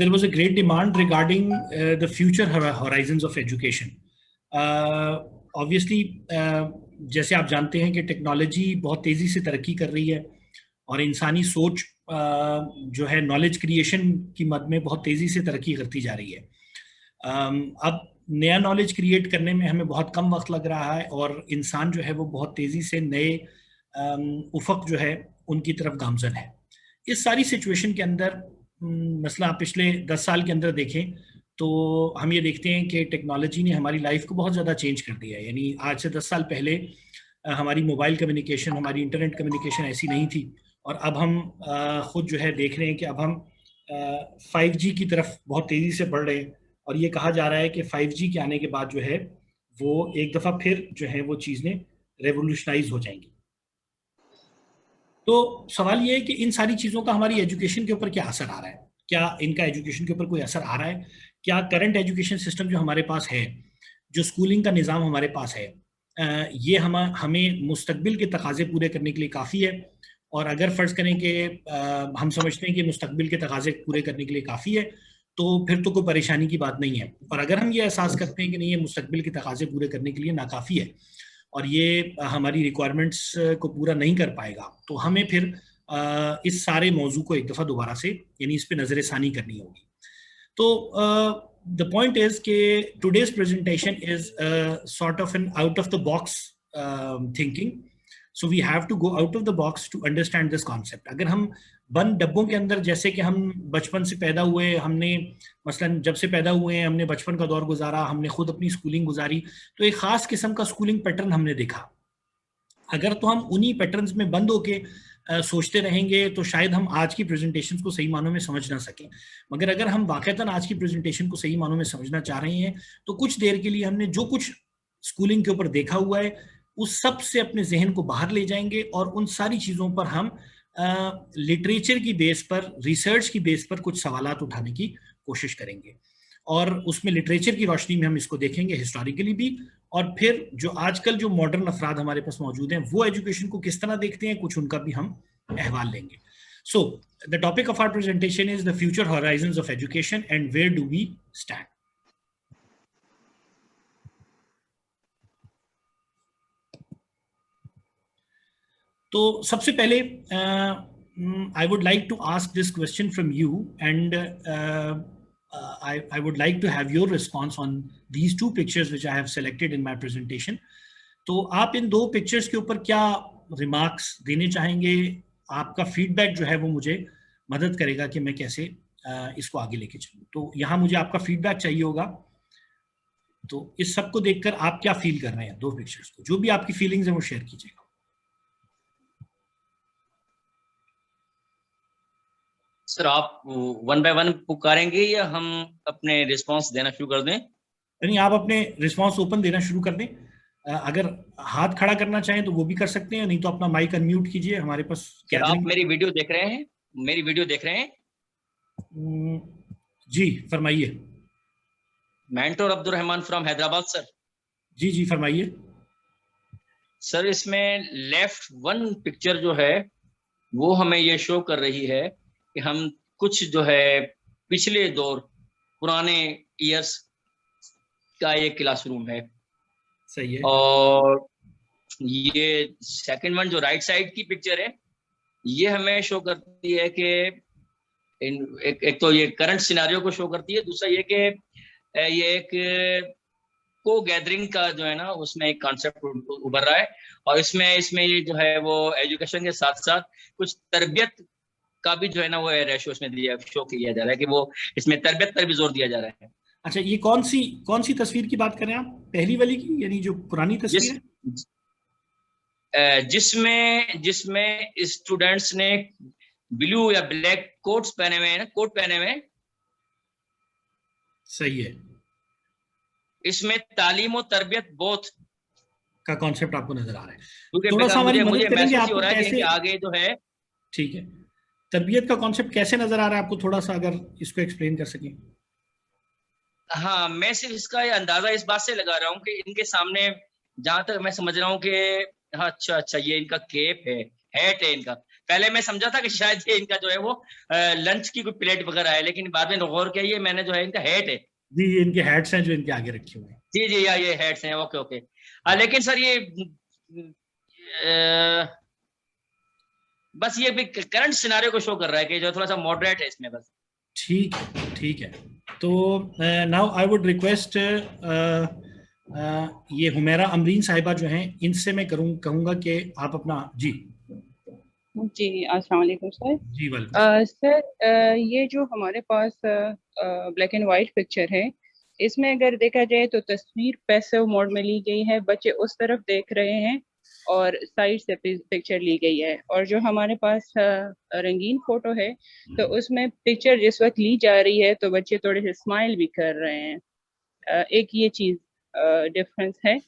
there was a great demand regarding the future horizons of education. Obviously, जैसे आप जानते हैं कि टेक्नोलॉजी बहुत तेज़ी से तरक्की कर रही है और इंसानी सोच जो है नॉलेज क्रिएशन की मद में बहुत तेज़ी से तरक्की करती जा रही है. अब नया नॉलेज क्रिएट करने में हमें बहुत कम वक्त लग रहा है और इंसान जो है वो बहुत तेज़ी से नए उफक जो है उनकी तरफ गामजन है. इस सारी सिचुएशन के अंदर मसला आप पिछले 10 साल के अंदर देखें तो हम ये देखते हैं कि टेक्नोलॉजी ने हमारी लाइफ को बहुत ज़्यादा चेंज कर दिया है. यानी आज से 10 साल पहले हमारी मोबाइल कम्युनिकेशन, हमारी इंटरनेट कम्युनिकेशन ऐसी नहीं थी और अब हम खुद जो है देख रहे हैं कि अब हम 5G की तरफ बहुत तेज़ी से बढ़ रहे हैं और ये कहा जा रहा है कि 5G के आने के बाद जो है वो एक दफ़ा फिर जो है वो चीज़ें रेवोल्यूशनाइज हो जाएंगी. तो सवाल ये है कि इन सारी चीज़ों का हमारी एजुकेशन के ऊपर क्या असर आ रहा है. क्या इनका एजुकेशन के ऊपर कोई असर आ रहा है? क्या करंट एजुकेशन सिस्टम जो हमारे पास है, जो स्कूलिंग का निज़ाम हमारे पास है, ये हमें मुस्तकबिल के तकाज़े पूरे करने के लिए काफ़ी है? और अगर फ़र्ज़ करें कि हम समझते हैं कि मुस्तकबिल के तकाज़े पूरे करने के लिए काफ़ी है तो फिर तो कोई परेशानी की बात नहीं है. और अगर हम ये एहसास करते हैं कि नहीं, ये मुस्तकबिल के तकाज़े पूरे करने के लिए नाकाफ़ी है और ये हमारी रिक्वायरमेंट्स को पूरा नहीं कर पाएगा, तो हमें फिर इस सारे मौजू को एक दफ़ा दोबारा से यानी इस पे नज़र षानी करनी होगी. तो the point is कि today's presentation is sort of an out of the box thinking. So we have to go out of the box to understand this concept. अगर हम बंद डब्बों के अंदर, जैसे कि हम बचपन से पैदा हुए, हमने मसलन जब से पैदा हुए हैं हमने बचपन का दौर गुजारा, हमने खुद अपनी स्कूलिंग गुजारी, तो एक ख़ास किस्म का स्कूलिंग पैटर्न हमने देखा. अगर तो हम उन्हीं पैटर्न्स में बंद होके सोचते रहेंगे तो शायद हम आज की प्रेजेंटेशन को सही मानों में समझ ना सकें. मगर अगर हम वाक़तन आज की प्रेजेंटेशन को सही मानों में समझना चाह रहे हैं तो कुछ देर के लिए हमने जो कुछ स्कूलिंग के ऊपर देखा हुआ है उस सब से अपने जहन को बाहर ले जाएंगे और उन सारी चीज़ों पर हम लिटरेचर की बेस पर, रिसर्च की बेस पर कुछ सवालात उठाने की कोशिश करेंगे और उसमें लिटरेचर की रोशनी में हम इसको देखेंगे, हिस्टोरिकली भी, और फिर जो आजकल जो मॉडर्न अफराद हमारे पास मौजूद हैं वो एजुकेशन को किस तरह देखते हैं, कुछ उनका भी हम अहवाल लेंगे. So the topic of our presentation is the future horizons of education and where do we stand. तो सबसे पहले I would like to ask this question from you and I would like to have your response on these two pictures which I have selected in my presentation. तो आप इन दो pictures के ऊपर क्या remarks देने चाहेंगे? आपका फीडबैक जो है वो मुझे मदद करेगा कि मैं कैसे इसको आगे लेके चलूँ. तो यहाँ मुझे आपका फीडबैक चाहिए होगा. तो इस सब को देखकर आप क्या फील कर रहे हैं दो पिक्चर्स को? जो भी आपकी फीलिंग्स हैं वो शेयर कीजिएगा. सर आप वन बाय वन पुकारेंगे या हम अपने रिस्पांस देना शुरू कर दें? नहीं, आप अपने रिस्पांस ओपन देना शुरू कर दें. अगर हाथ खड़ा करना चाहें तो वो भी कर सकते हैं, नहीं तो अपना माइक अनम्यूट कीजिए. हमारे पास क्या आप मेरी वीडियो देख रहे हैं? मेरी वीडियो देख रहे हैं? जी फरमाइए. Mentor Abdul Rahman from Hyderabad sir. जी जी फरमाइए. सर इसमें लेफ्ट वन पिक्चर जो है वो हमें ये शो कर रही है कि हम कुछ जो है पिछले दौर, पुराने ईयर्स का एक क्लासरूम है. सही है. और ये सेकंड वन जो राइट साइड की पिक्चर है ये हमें शो करती है कि एक तो ये करंट सिनेरियो को शो करती है, दूसरा ये कि ये एक को गैदरिंग का जो है ना उसमें एक कॉन्सेप्ट उभर रहा है और इसमें ये जो है वो एजुकेशन के साथ साथ कुछ तरबियत का भी जो है ना वो रेशियो इसमें शो किया जा रहा है कि वो इसमें तरबियत पर भी जोर दिया जा रहा है. अच्छा, ये कौन सी तस्वीर की बात कर रहे हैं आप? पहली वाली की, यानी जो पुरानी तस्वीर है जिसमें स्टूडेंट्स ने ब्लू या ब्लैक कोट पहने हुए हैं. सही है. इसमें तालीम और तरबियत बोथ का कॉन्सेप्ट आपको नजर आ रहा है. थोड़ा सा मुझे महसूस हो रहा है कि आगे जो है. ठीक है, तरबियत का कॉन्सेप्ट कैसे नजर आ रहा है आपको? थोड़ा सा अगर इसको एक्सप्लेन कर सकें. हाँ, मैं सिर्फ इसका अंदाजा इस बात से लगा रहा हूँ कि इनके सामने जहां तक मैं समझ रहा हूँ कि हाँ अच्छा ये इनका केप है, हैट है इनका, पहले मैं समझा था कि शायद ये इनका जो है वो लंच की कोई प्लेट वगैरह है, लेकिन बाद में गौर किया ये मैंने जो है इनका हैट है। जी, ये इनके हैट्स हैं जो इनके आगे रखे हुए हैं। जी जी, या ये हेड्स हैं, ओके ओके। लेकिन सर ये बस ये भी करंट सिनारियो को शो कर रहा है कि जो थोड़ा सा मॉडरेट है इसमें बस। ठीक है, ठीक है। तो नाउ आई वुड रिक्वेस्ट ये हुमैरा अमरीन साहिबा जो हैं, इनसे मैं कहूँगा कि आप अपना जी जी, अस्सलाम वालेकुम सर। जी वालेकुम। सर ये जो हमारे पास ब्लैक एंड वाइट पिक्चर है, इसमें अगर देखा जाए तो तस्वीर पैसिव मोड में ली गई है, बच्चे उस तरफ देख रहे हैं और साइड से पिक्चर ली गई है। और जो हमारे पास रंगीन फोटो है तो उसमें पिक्चर जिस वक्त ली जा रही है तो बच्चे थोड़े से स्माइल भी कर रहे हैं। एक ये चीज़ डिफरेंस है।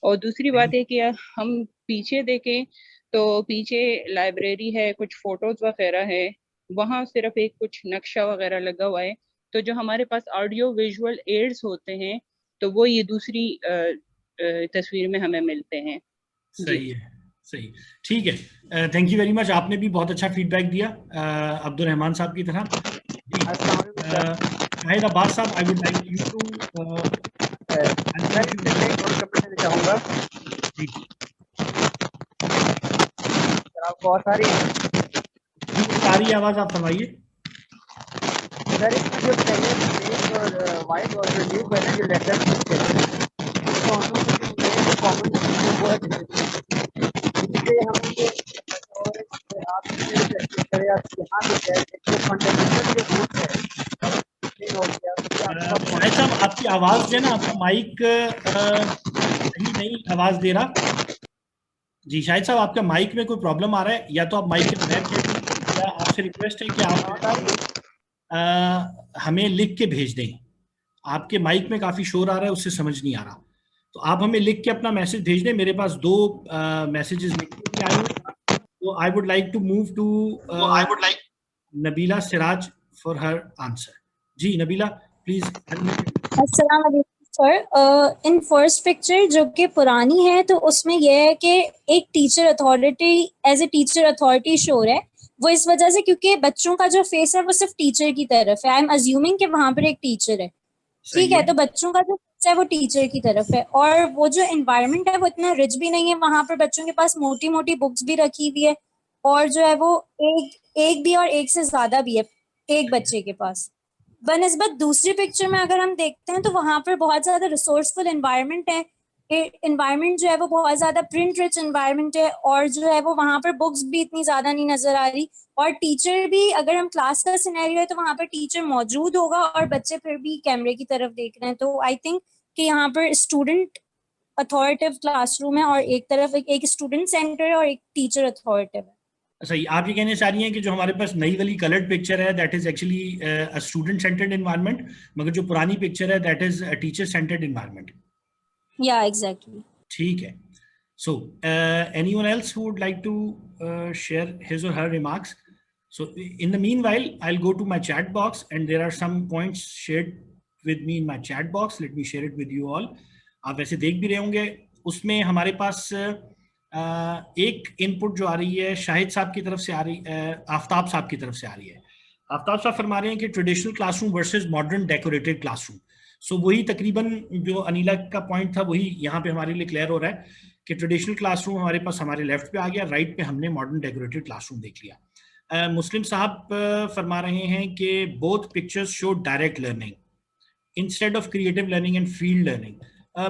और दूसरी बात है कि हम पीछे देखें तो पीछे लाइब्रेरी है, कुछ फोटोज वगैरह है, वहाँ सिर्फ एक कुछ नक्शा वगैरह लगा हुआ है। तो जो हमारे पास ऑडियो विजुअल एड्स होते हैं तो वो ये दूसरी तस्वीर में हमें मिलते हैं। सही है, सही, ठीक है। थैंक यू वेरी मच, आपने भी बहुत अच्छा फीडबैक दिया अब्दुल रहमान साहब की तरह। शाहिद अब्बास साहब, I would like you to चाहूँगा बहुत सारी आवाज आप फरमाइए। सर इसमें जो पहले और वाइट और जो न्यू है ना जो लेटर इसलिए हमें साहब आपकी आवाज जो है ना, आपका माइक सही नहीं आवाज दे रहा। जी शाहिद साहब, आपका माइक में कोई प्रॉब्लम आ रहा है, या तो आप माइक के बगैर, या आपसे रिक्वेस्ट है कि आप हमें लिख के भेज दें। आपके माइक में काफी शोर आ रहा है, उससे समझ नहीं आ रहा, तो आप हमें लिख के अपना मैसेज भेज दें। मेरे पास 2 मैसेजेस लिख के आए हैं, तो I would like to move to Nabila Siraj for her answer. जी नबीला प्लीज। अस्सलाम वालेकुम सर। इन फर्स्ट पिक्चर जो कि पुरानी है, तो उसमें यह है कि एक teacher authority, as a teacher authority show हो रहा है। वो इस वजह से क्योंकि बच्चों का जो फेस है वो सिर्फ टीचर की तरफ है। आई एम अज्यूमिंग कि वहां पर एक टीचर है, ठीक है। तो बच्चों का जो फेस है वो टीचर की तरफ है, और वो जो एनवायरनमेंट है वो इतना रिच भी नहीं है। वहां पर बच्चों के पास मोटी मोटी बुक्स भी रखी हुई है, और जो है वो एक भी और एक से ज्यादा भी है एक बच्चे के पास। बनस्बत दूसरी पिक्चर में अगर हम देखते हैं तो वहां पर बहुत ज्यादा रिसोर्सफुल एनवायरनमेंट है। एनवायरनमेंट जो है वो बहुत ज्यादा प्रिंट रिच एनवायरनमेंट है, और जो है वो वहां पर बुक्स भी इतनी ज्यादा नहीं नजर आ रही। और टीचर भी, अगर हम क्लास का सिनेरियो है तो वहां पर टीचर मौजूद होगा और बच्चे फिर भी कैमरे की तरफ देख रहे हैं। तो आई थिंक कि यहाँ पर स्टूडेंट अथॉरिटिव क्लासरूम है, और एक तरफ एक स्टूडेंट सेंटर है और एक टीचर अथॉरिटिव है। सही, आप ये कहने चाह रही हैं कि जो हमारे पास नई वाली कलर्ड पिक्चर है that is actually a student centred environment, मगर जो पुरानी पिक्चर है that is a teacher centred environment. या एग्जैक्टली। ठीक है। So anyone else who would like to share his और her remarks? So in the meanwhile, I'll go to my chat box, and there are some points shared with me in my chat box. Let me share it with you all. आप वैसे देख भी रहे होंगे, उसमें हमारे पास एक input जो आ रही है शाहिद साहब की तरफ से आ रही है, आफ्ताब साहब की तरफ से आ रही है। आफ्ताब साहब फरमा रहे हैं कि traditional classroom versus modern decorated classroom. So वही तकरीबन जो अनिला का पॉइंट था वही यहाँ पे हमारे लिए क्लियर हो रहा है कि ट्रेडिशनल क्लासरूम हमारे पास हमारे लेफ्ट पे आ गया, राइट पे हमने मॉडर्न डेकोरेटेड क्लासरूम देख लिया। मुस्लिम साहब फरमा रहे हैं कि both pictures show direct learning instead of creative learning and field learning.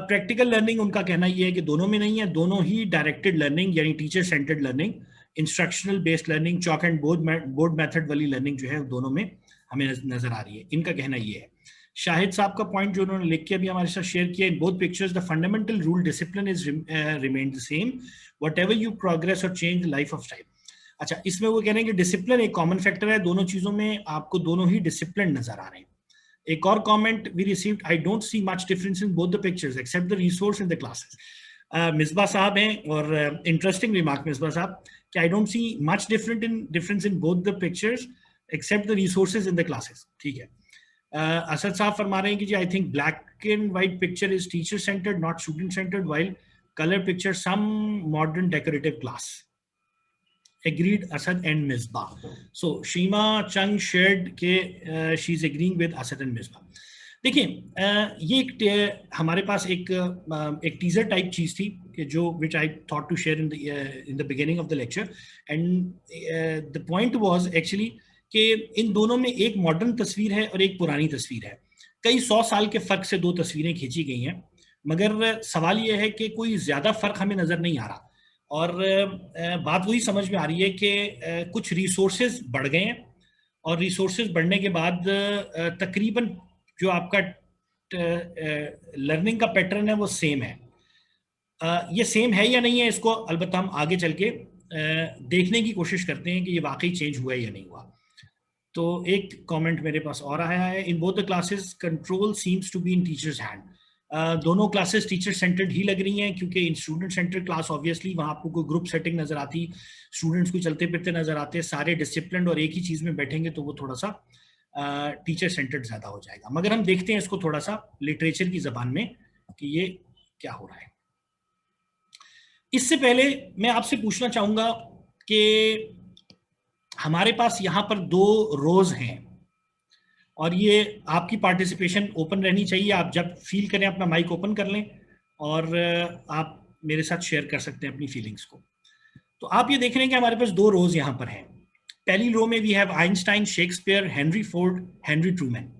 Practical learning उनका कहना यह है कि दोनों में नहीं है, दोनों ही डायरेक्टेड लर्निंग यानी teacher centred learning, instructional based learning, chalk and board method वाली लर्निंग जो है दोनों में हमें नजर आ रही है। इनका कहना यह है। शाहिद साहब का पॉइंट जो उन्होंने लिख के अभी हमारे साथ शेयर किया, in both pictures the fundamental rule discipline is remained the same whatever you progress और change the life of style. अच्छा, इसमें वो कह रहे हैं कि डिसिप्लिन एक कॉमन फैक्टर है, दोनों चीजों में आपको दोनों ही डिसिप्लिन नजर आ रहे हैं। एक और comment we received, I don't see much difference in both the pictures except the resource in the classes. Misbah साहब हैं, और इंटरेस्टिंग रिमार्क मिसबा साहब कि I don't see much difference in both the pictures except the resources in the classes. ठीक है। असद साहब फरमा रहे हैं कि जी I think black and white picture is teacher centred not student centred, while colour picture some modern decorative class. agreed Asad and Misbah. So Shima Chung shared के she's agreeing with Asad and Misbah. देखिए ये एक हमारे पास एक teaser type चीज थी कि जो which I thought to share in the beginning of the lecture, and the point was actually कि इन दोनों में एक मॉडर्न तस्वीर है और एक पुरानी तस्वीर है. कई 100 साल के फर्क से दो तस्वीरें खींची गई हैं, मगर सवाल ये है कि कोई ज्यादा फर्क हमें नजर नहीं आ रहा. और बात वही समझ में आ रही है कि कुछ रिसोर्सेज बढ़ गए हैं, और रिसोर्सेज बढ़ने के बाद तकरीबन जो आपका लर्निंग का पैटर्न है वो सेम है. ये सेम है या नहीं है, इसको अलबत्ता हम आगे चल के देखने की कोशिश करते हैं कि ये वाकई चेंज हुआ है या नहीं हुआ. तो एक कमेंट मेरे पास और आया है, in both the classes control seems to be in teacher's hand. दोनों क्लासेस टीचर सेंटर्ड ही लग रही हैं, क्योंकि in student centre class obviously वहाँ आपको कोई ग्रुप सेटिंग नजर आती, स्टूडेंट्स को चलते फिरते नजर आते, सारे डिसिप्लिन और एक ही चीज में बैठेंगे, तो वो थोड़ा सा टीचर सेंटर्ड ज्यादा हो जाएगा. मगर हम देखते हैं इसको थोड़ा सा लिटरेचर की जबान में कि ये क्या हो रहा है. इससे पहले मैं आपसे पूछना चाहूंगा कि हमारे पास यहाँ पर 2 रोज हैं, और ये आपकी पार्टिसिपेशन ओपन रहनी चाहिए. आप जब फील करें अपना माइक ओपन कर लें और आप मेरे साथ शेयर कर सकते हैं अपनी फीलिंग्स को. तो आप ये देख रहे हैं कि हमारे पास 2 रोज यहाँ पर हैं. पहली रो में we have Einstein, Shakespeare, Henry Ford, Henry Truman.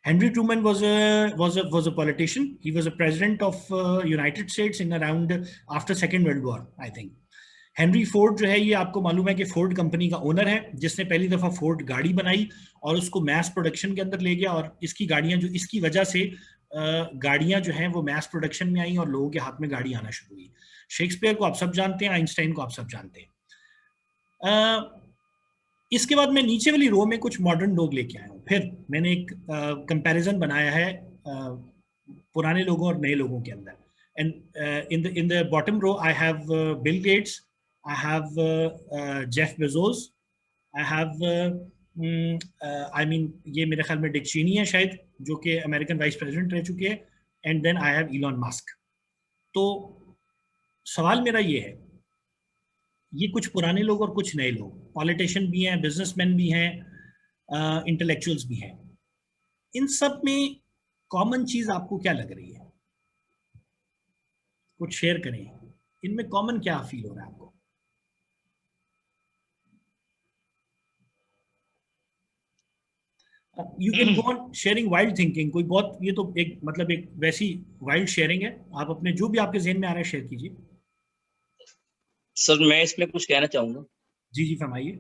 Henry Truman was a politician. He was a president of United States in around after Second World War, I think. Henry Ford जो है, ये आपको मालूम है कि Ford company का owner है, जिसने पहली दफा फोर्ड गाड़ी बनाई और उसको मैस प्रोडक्शन के अंदर ले गया, और इसकी गाड़ियां जो इसकी वजह से गाड़ियां जो हैं वो मैस प्रोडक्शन में आई और लोगों के हाथ में गाड़ी आना शुरू हुई. शेक्सपियर को आप सब जानते हैं, आइंस्टाइन को आप सब जानते हैं. इसके बाद मैं नीचे वाली रो में कुछ मॉडर्न लोग लेके आया हूँ. फिर मैंने एक कंपैरिजन बनाया है पुराने लोगों और नए लोगों के अंदर. And in the bottom row I have Bill Gates, I have Jeff Bezos, I have ये मेरे ख्याल में डिक चेनी है शायद, जो कि अमेरिकन वाइस प्रेसिडेंट रह चुके हैं, and then I have Elon Musk. तो सवाल मेरा ये है, ये कुछ पुराने लोग और कुछ नए लोग, पॉलिटिशियन भी हैं, बिजनेसमैन भी हैं, इंटेलेक्चुअल्स भी हैं. इन सब में कॉमन चीज आपको क्या लग रही है? कुछ शेयर करें, इनमें कॉमन क्या फील हो रहा है आपको? You can go on sharing wild thinking. कोई बहुत, ये तो एक मतलब एक वैसी वाइल्ड शेयरिंग है. आप अपने जो भी आपके ज़हन में आ रहा है शेयर कीजिए. सर मैं इसमें कुछ कहना चाहूंगा. जी जी फरमाइए.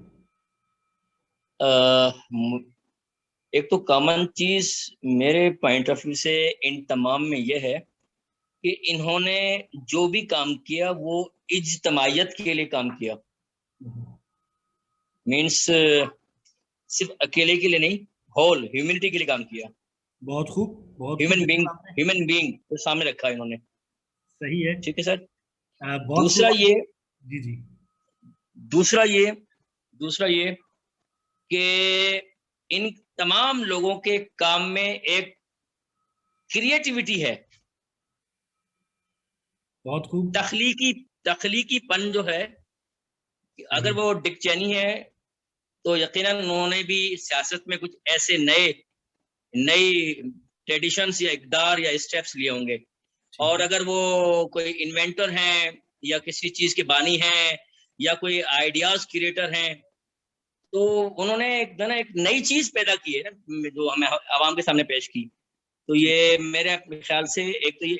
एक तो कॉमन चीज मेरे पॉइंट ऑफ व्यू से इन तमाम में यह है कि इन्होंने जो भी काम किया वो इज्तमाइयत के लिए काम किया. मीन्स सिर्फ अकेले के लिए नहीं, होल ह्यूमैनिटी के लिए काम किया. बहुत खूब, बहुत ह्यूमन बीइंग तो सामने रखा इन्होंने. सही है, ठीक है सर. दूसरा ये दूसरा ये कि इन तमाम लोगों के काम में एक क्रिएटिविटी है. बहुत खूब. तख्लीकीपन जो है, अगर वो डिक चेनी है तो यकीनन उन्होंने भी सियासत में कुछ ऐसे नई ट्रेडिशंस या इक़दार या स्टेप्स लिए होंगे. और अगर वो कोई इन्वेंटर हैं या किसी चीज के बानी हैं या कोई आइडियाज क्रिएटर हैं, तो उन्होंने एक नई चीज पैदा की है ना, जो हमें आवाम के सामने पेश की. तो ये मेरे ख्याल से एक तो ये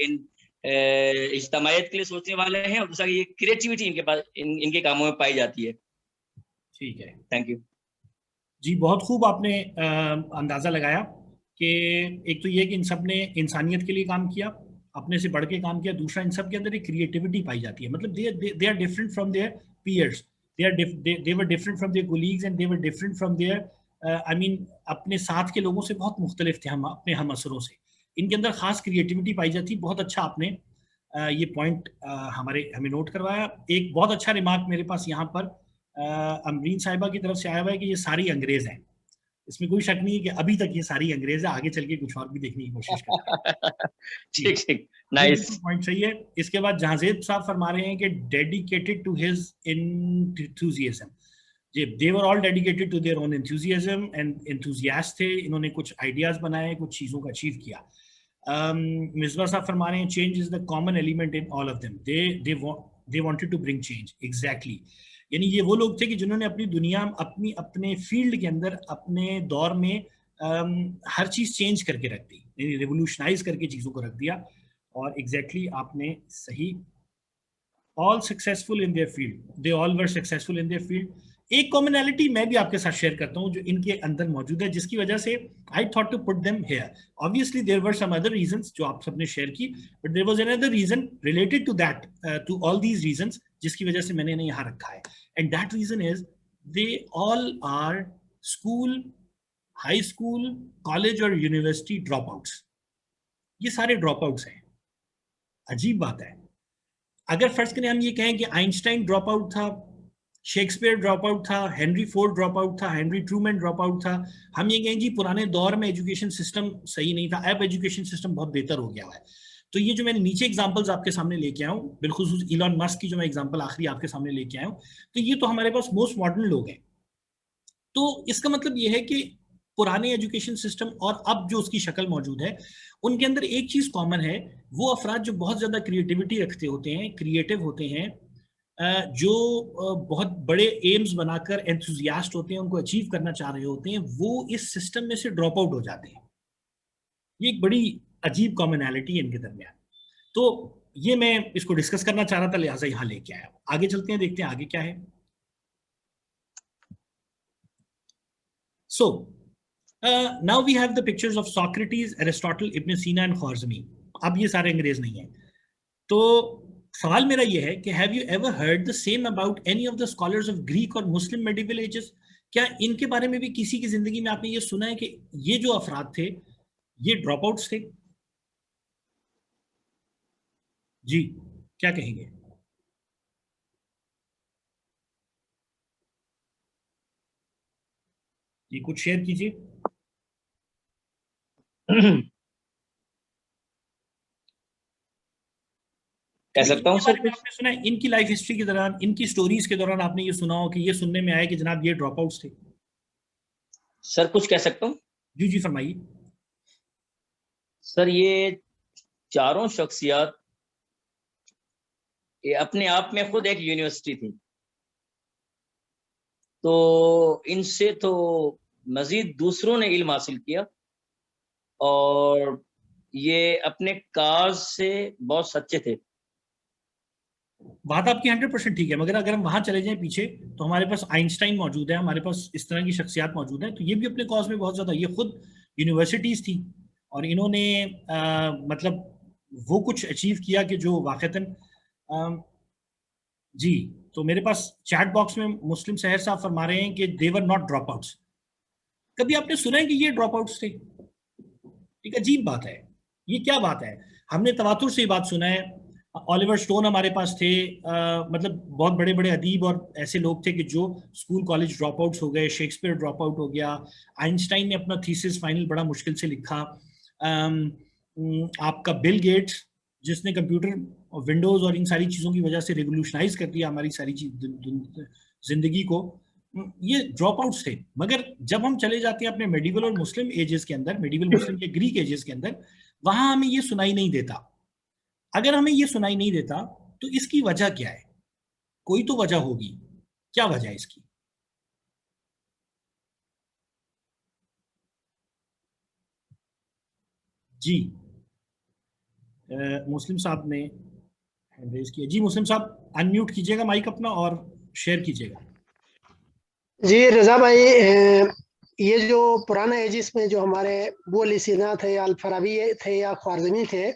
इज्तमाइयत के लिए सोचने वाले हैं, और दूसरा ये क्रिएटिविटी इनके पास इनके कामों में पाई जाती है. ठीक है, थैंक यू जी. बहुत खूब आपने अंदाजा लगाया कि एक तो ये कि इन सब ने इंसानियत के लिए काम किया, अपने से बढ़ के काम किया. दूसरा, इन सब के अंदर एक क्रिएटिविटी पाई जाती है. मतलब they are different from their peers, they were different from their colleagues and they were different from their अपने साथ के लोगों से बहुत मुख्तलिफ थे, हम अपने हम असरों से. इनके अंदर खास क्रिएटिविटी पाई जाती. बहुत अच्छा आपने ये पॉइंट हमें नोट करवाया. एक बहुत अच्छा रिमार्क मेरे पास यहाँ पर अमरीन साहिबा की तरफ से आया हुआ है कि ये सारी अंग्रेज हैं. इसमें कोई शक नहीं है कि अभी तक ये सारी अंग्रेज है. आगे चल के कुछ और भी देखने की कोशिश करें. ठीक, नाइस पॉइंट सही है. इसके बाद जहांजेब साहब फरमा रहे हैं कि डेडिकेटेड टू हिज एंथुसियाज्म. जी, they were all dedicated to their own enthusiasm and enthusiast थे. इन्होंने कुछ आइडियाज बनाए, कुछ चीज़ों का अचीव किया. मिसबा साहब फरमा रहे हैं change is the common element in all of them. They wanted to bring change. Exactly. यानी ये वो लोग थे कि जिन्होंने अपनी दुनिया, अपने फील्ड के अंदर, अपने दौर में हर चीज़ चेंज करके रख दी, यानी रिवोल्यूशनाइज करके चीज़ों को रख दिया. और एग्जैक्टली आपने सही. All successful in their field, they all were successful in their field. एक कॉमनैलिटी मैं भी आपके साथ शेयर करता हूं जो इनके अंदर मौजूद है, जिसकी वजह से I thought to put them here. Obviously there were some other reasons जो आप सबने शेयर की, but there was another reason related to that, to all these reasons, जिसकी वजह से मैंने इन्हें यहाँ रखा है. And that reason is they all are school, high school, college और यूनिवर्सिटी ड्रॉप आउट्स. ये सारे ड्रॉप आउट्स हैं. अजीब बात है. अगर फर्ज करें हम ये कहें कि आइंस्टाइन ड्रॉप आउट था, शेक्सपियर ड्रॉप आउट था, हेनरी फोर्ड ड्रॉप आउट था, हेनरी ट्रूमैन ड्रॉप आउट था, हम ये कहें जी पुराने दौर में एजुकेशन सिस्टम सही नहीं था, अब एजुकेशन सिस्टम बहुत बेहतर हो गया है. तो ये जो मैंने नीचे एग्जांपल्स आपके सामने लेके आया हूँ, बिलखुसूस इलॉन मस्क की जो मैं एग्जांपल आखिरी आपके सामने लेके आया हूँ, तो ये तो हमारे पास मोस्ट मॉडर्न लोग हैं. तो इसका मतलब ये है कि पुराने एजुकेशन सिस्टम और अब जो उसकी शक्ल मौजूद है, उनके अंदर एक चीज कॉमन है. वो अफराद जो बहुत ज्यादा क्रिएटिविटी रखते होते हैं, क्रिएटिव होते हैं, जो बहुत बड़े एम्स बनाकर एंथुजियास्ट होते हैं, उनको अचीव करना चाह रहे होते हैं, वो इस सिस्टम में से ड्रॉप आउट हो जाते हैं. ये एक बड़ी अजीब कॉमनैलिटी है इनके दरमियान. तो ये मैं इसको डिस्कस करना चाह रहा था, लिहाजा यहाँ लेके आया. आगे चलते हैं, देखते हैं आगे क्या है. So now we have the pictures of Socrates, Aristotle, Ibn Sina and Khwarizmi. अब ये सारे अंग्रेज नहीं हैं. तो सवाल मेरा ये है कि have you ever heard the same about any of the scholars of Greek और मुस्लिम मेडिवल एजेस? क्या इनके बारे में भी किसी की जिंदगी में आपने ये सुना है कि ये जो अफराद थे ये ड्रॉप आउट्स थे? जी, क्या कहेंगे? ये कुछ शेयर कीजिए. कह सकता हूं सर. आपने सुना है इनकी लाइफ हिस्ट्री के दौरान, इनकी स्टोरीज के दौरान आपने ये सुना हो कि ये सुनने में आया कि जनाब ये ड्रॉप आउट्स थे? सर कुछ कह सकता हूं? जी जी फरमाइए. सर ये चारों शख्सियत ये अपने आप में खुद एक यूनिवर्सिटी थी. तो इनसे तो मजीद दूसरों ने इल्म हासिल किया और ये अपने काज से बहुत सच्चे थे. बात आपकी 100% ठीक है, मगर अगर हम वहां चले जाएं पीछे तो हमारे पास आइंस्टाइन मौजूद है, हमारे पास इस तरह की शख्सियात मौजूद हैं. तो ये भी अपने कॉज में बहुत ज्यादा, ये खुद यूनिवर्सिटीज थी और इन्होंने मतलब वो कुछ अचीव किया कि जो वाकईतन. जी, तो मेरे पास चैट बॉक्स में मुस्लिम सहर साहब फरमा रहे हैं कि दे वर नॉट ड्रॉप आउट्स. कभी आपने सुना है कि ये ड्रॉप आउट्स थे? एक अजीब बात है. ये क्या बात है? हमने तवातुर से ये बात सुना है. ऑलिवर स्टोन हमारे पास थे, मतलब बहुत बड़े बड़े अदीब और ऐसे लोग थे कि जो स्कूल कॉलेज ड्रॉप आउट्स हो गए. शेक्सपियर ड्रॉप आउट हो गया. आइंस्टाइन ने अपना थीसिस फाइनल बड़ा मुश्किल से लिखा. आपका बिल गेट्स जिसने कंप्यूटर, विंडोज और इन सारी चीज़ों की वजह से रिवोल्यूशनाइज कर दिया हमारी सारी जिंदगी को, ये ड्रॉप आउट्स थे. मगर जब हम चले जाते हैं अपने मेडिवल और मुस्लिम एजेस के अंदर, मेडिवल मुस्लिम के ग्रीक एजेस के अंदर, वहां हमें ये सुनाई नहीं देता. अगर हमें ये सुनाई नहीं देता तो इसकी वजह क्या है? कोई तो वजह होगी. क्या वजह है इसकी? जी, मुस्लिम साहब ने हैंड रेज किया. जी मुस्लिम साहब अनम्यूट कीजिएगा माइक अपना और शेयर कीजिएगा. जी रजा भाई, ये जो पुराना एजिस में जो हमारे बुल सीना थे, अल-फराबी थे या ख्वारिज़मी थे,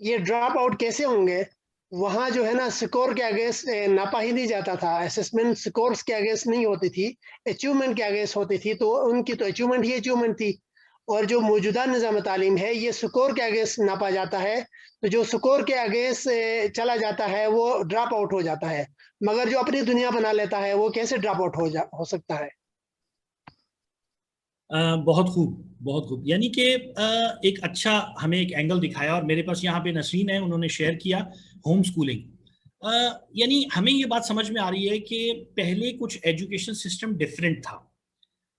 ये ड्रॉप आउट कैसे होंगे? वहाँ जो है ना स्कोर के अगेंस्ट नापा ही नहीं जाता था. असेसमेंट स्कोर्स के अगेंस्ट नहीं होती थी, अचीवमेंट के अगेंस्ट होती थी. तो उनकी तो अचीवमेंट ही अचीवमेंट थी. और जो मौजूदा निज़ाम तालीम है ये स्कोर के अगेंस्ट नापा जाता है. तो जो स्कोर के अगेंस्ट चला जाता है वो ड्रॉप आउट हो जाता है. मगर जो अपनी दुनिया बना लेता है वो कैसे ड्रॉप आउट हो सकता है? बहुत खूब, बहुत खूब. यानी कि एक अच्छा हमें एक एंगल दिखाया. और मेरे पास यहाँ पे नसरीन है, उन्होंने शेयर किया होम स्कूलिंग. यानी हमें ये बात समझ में आ रही है कि पहले कुछ एजुकेशन सिस्टम डिफरेंट था।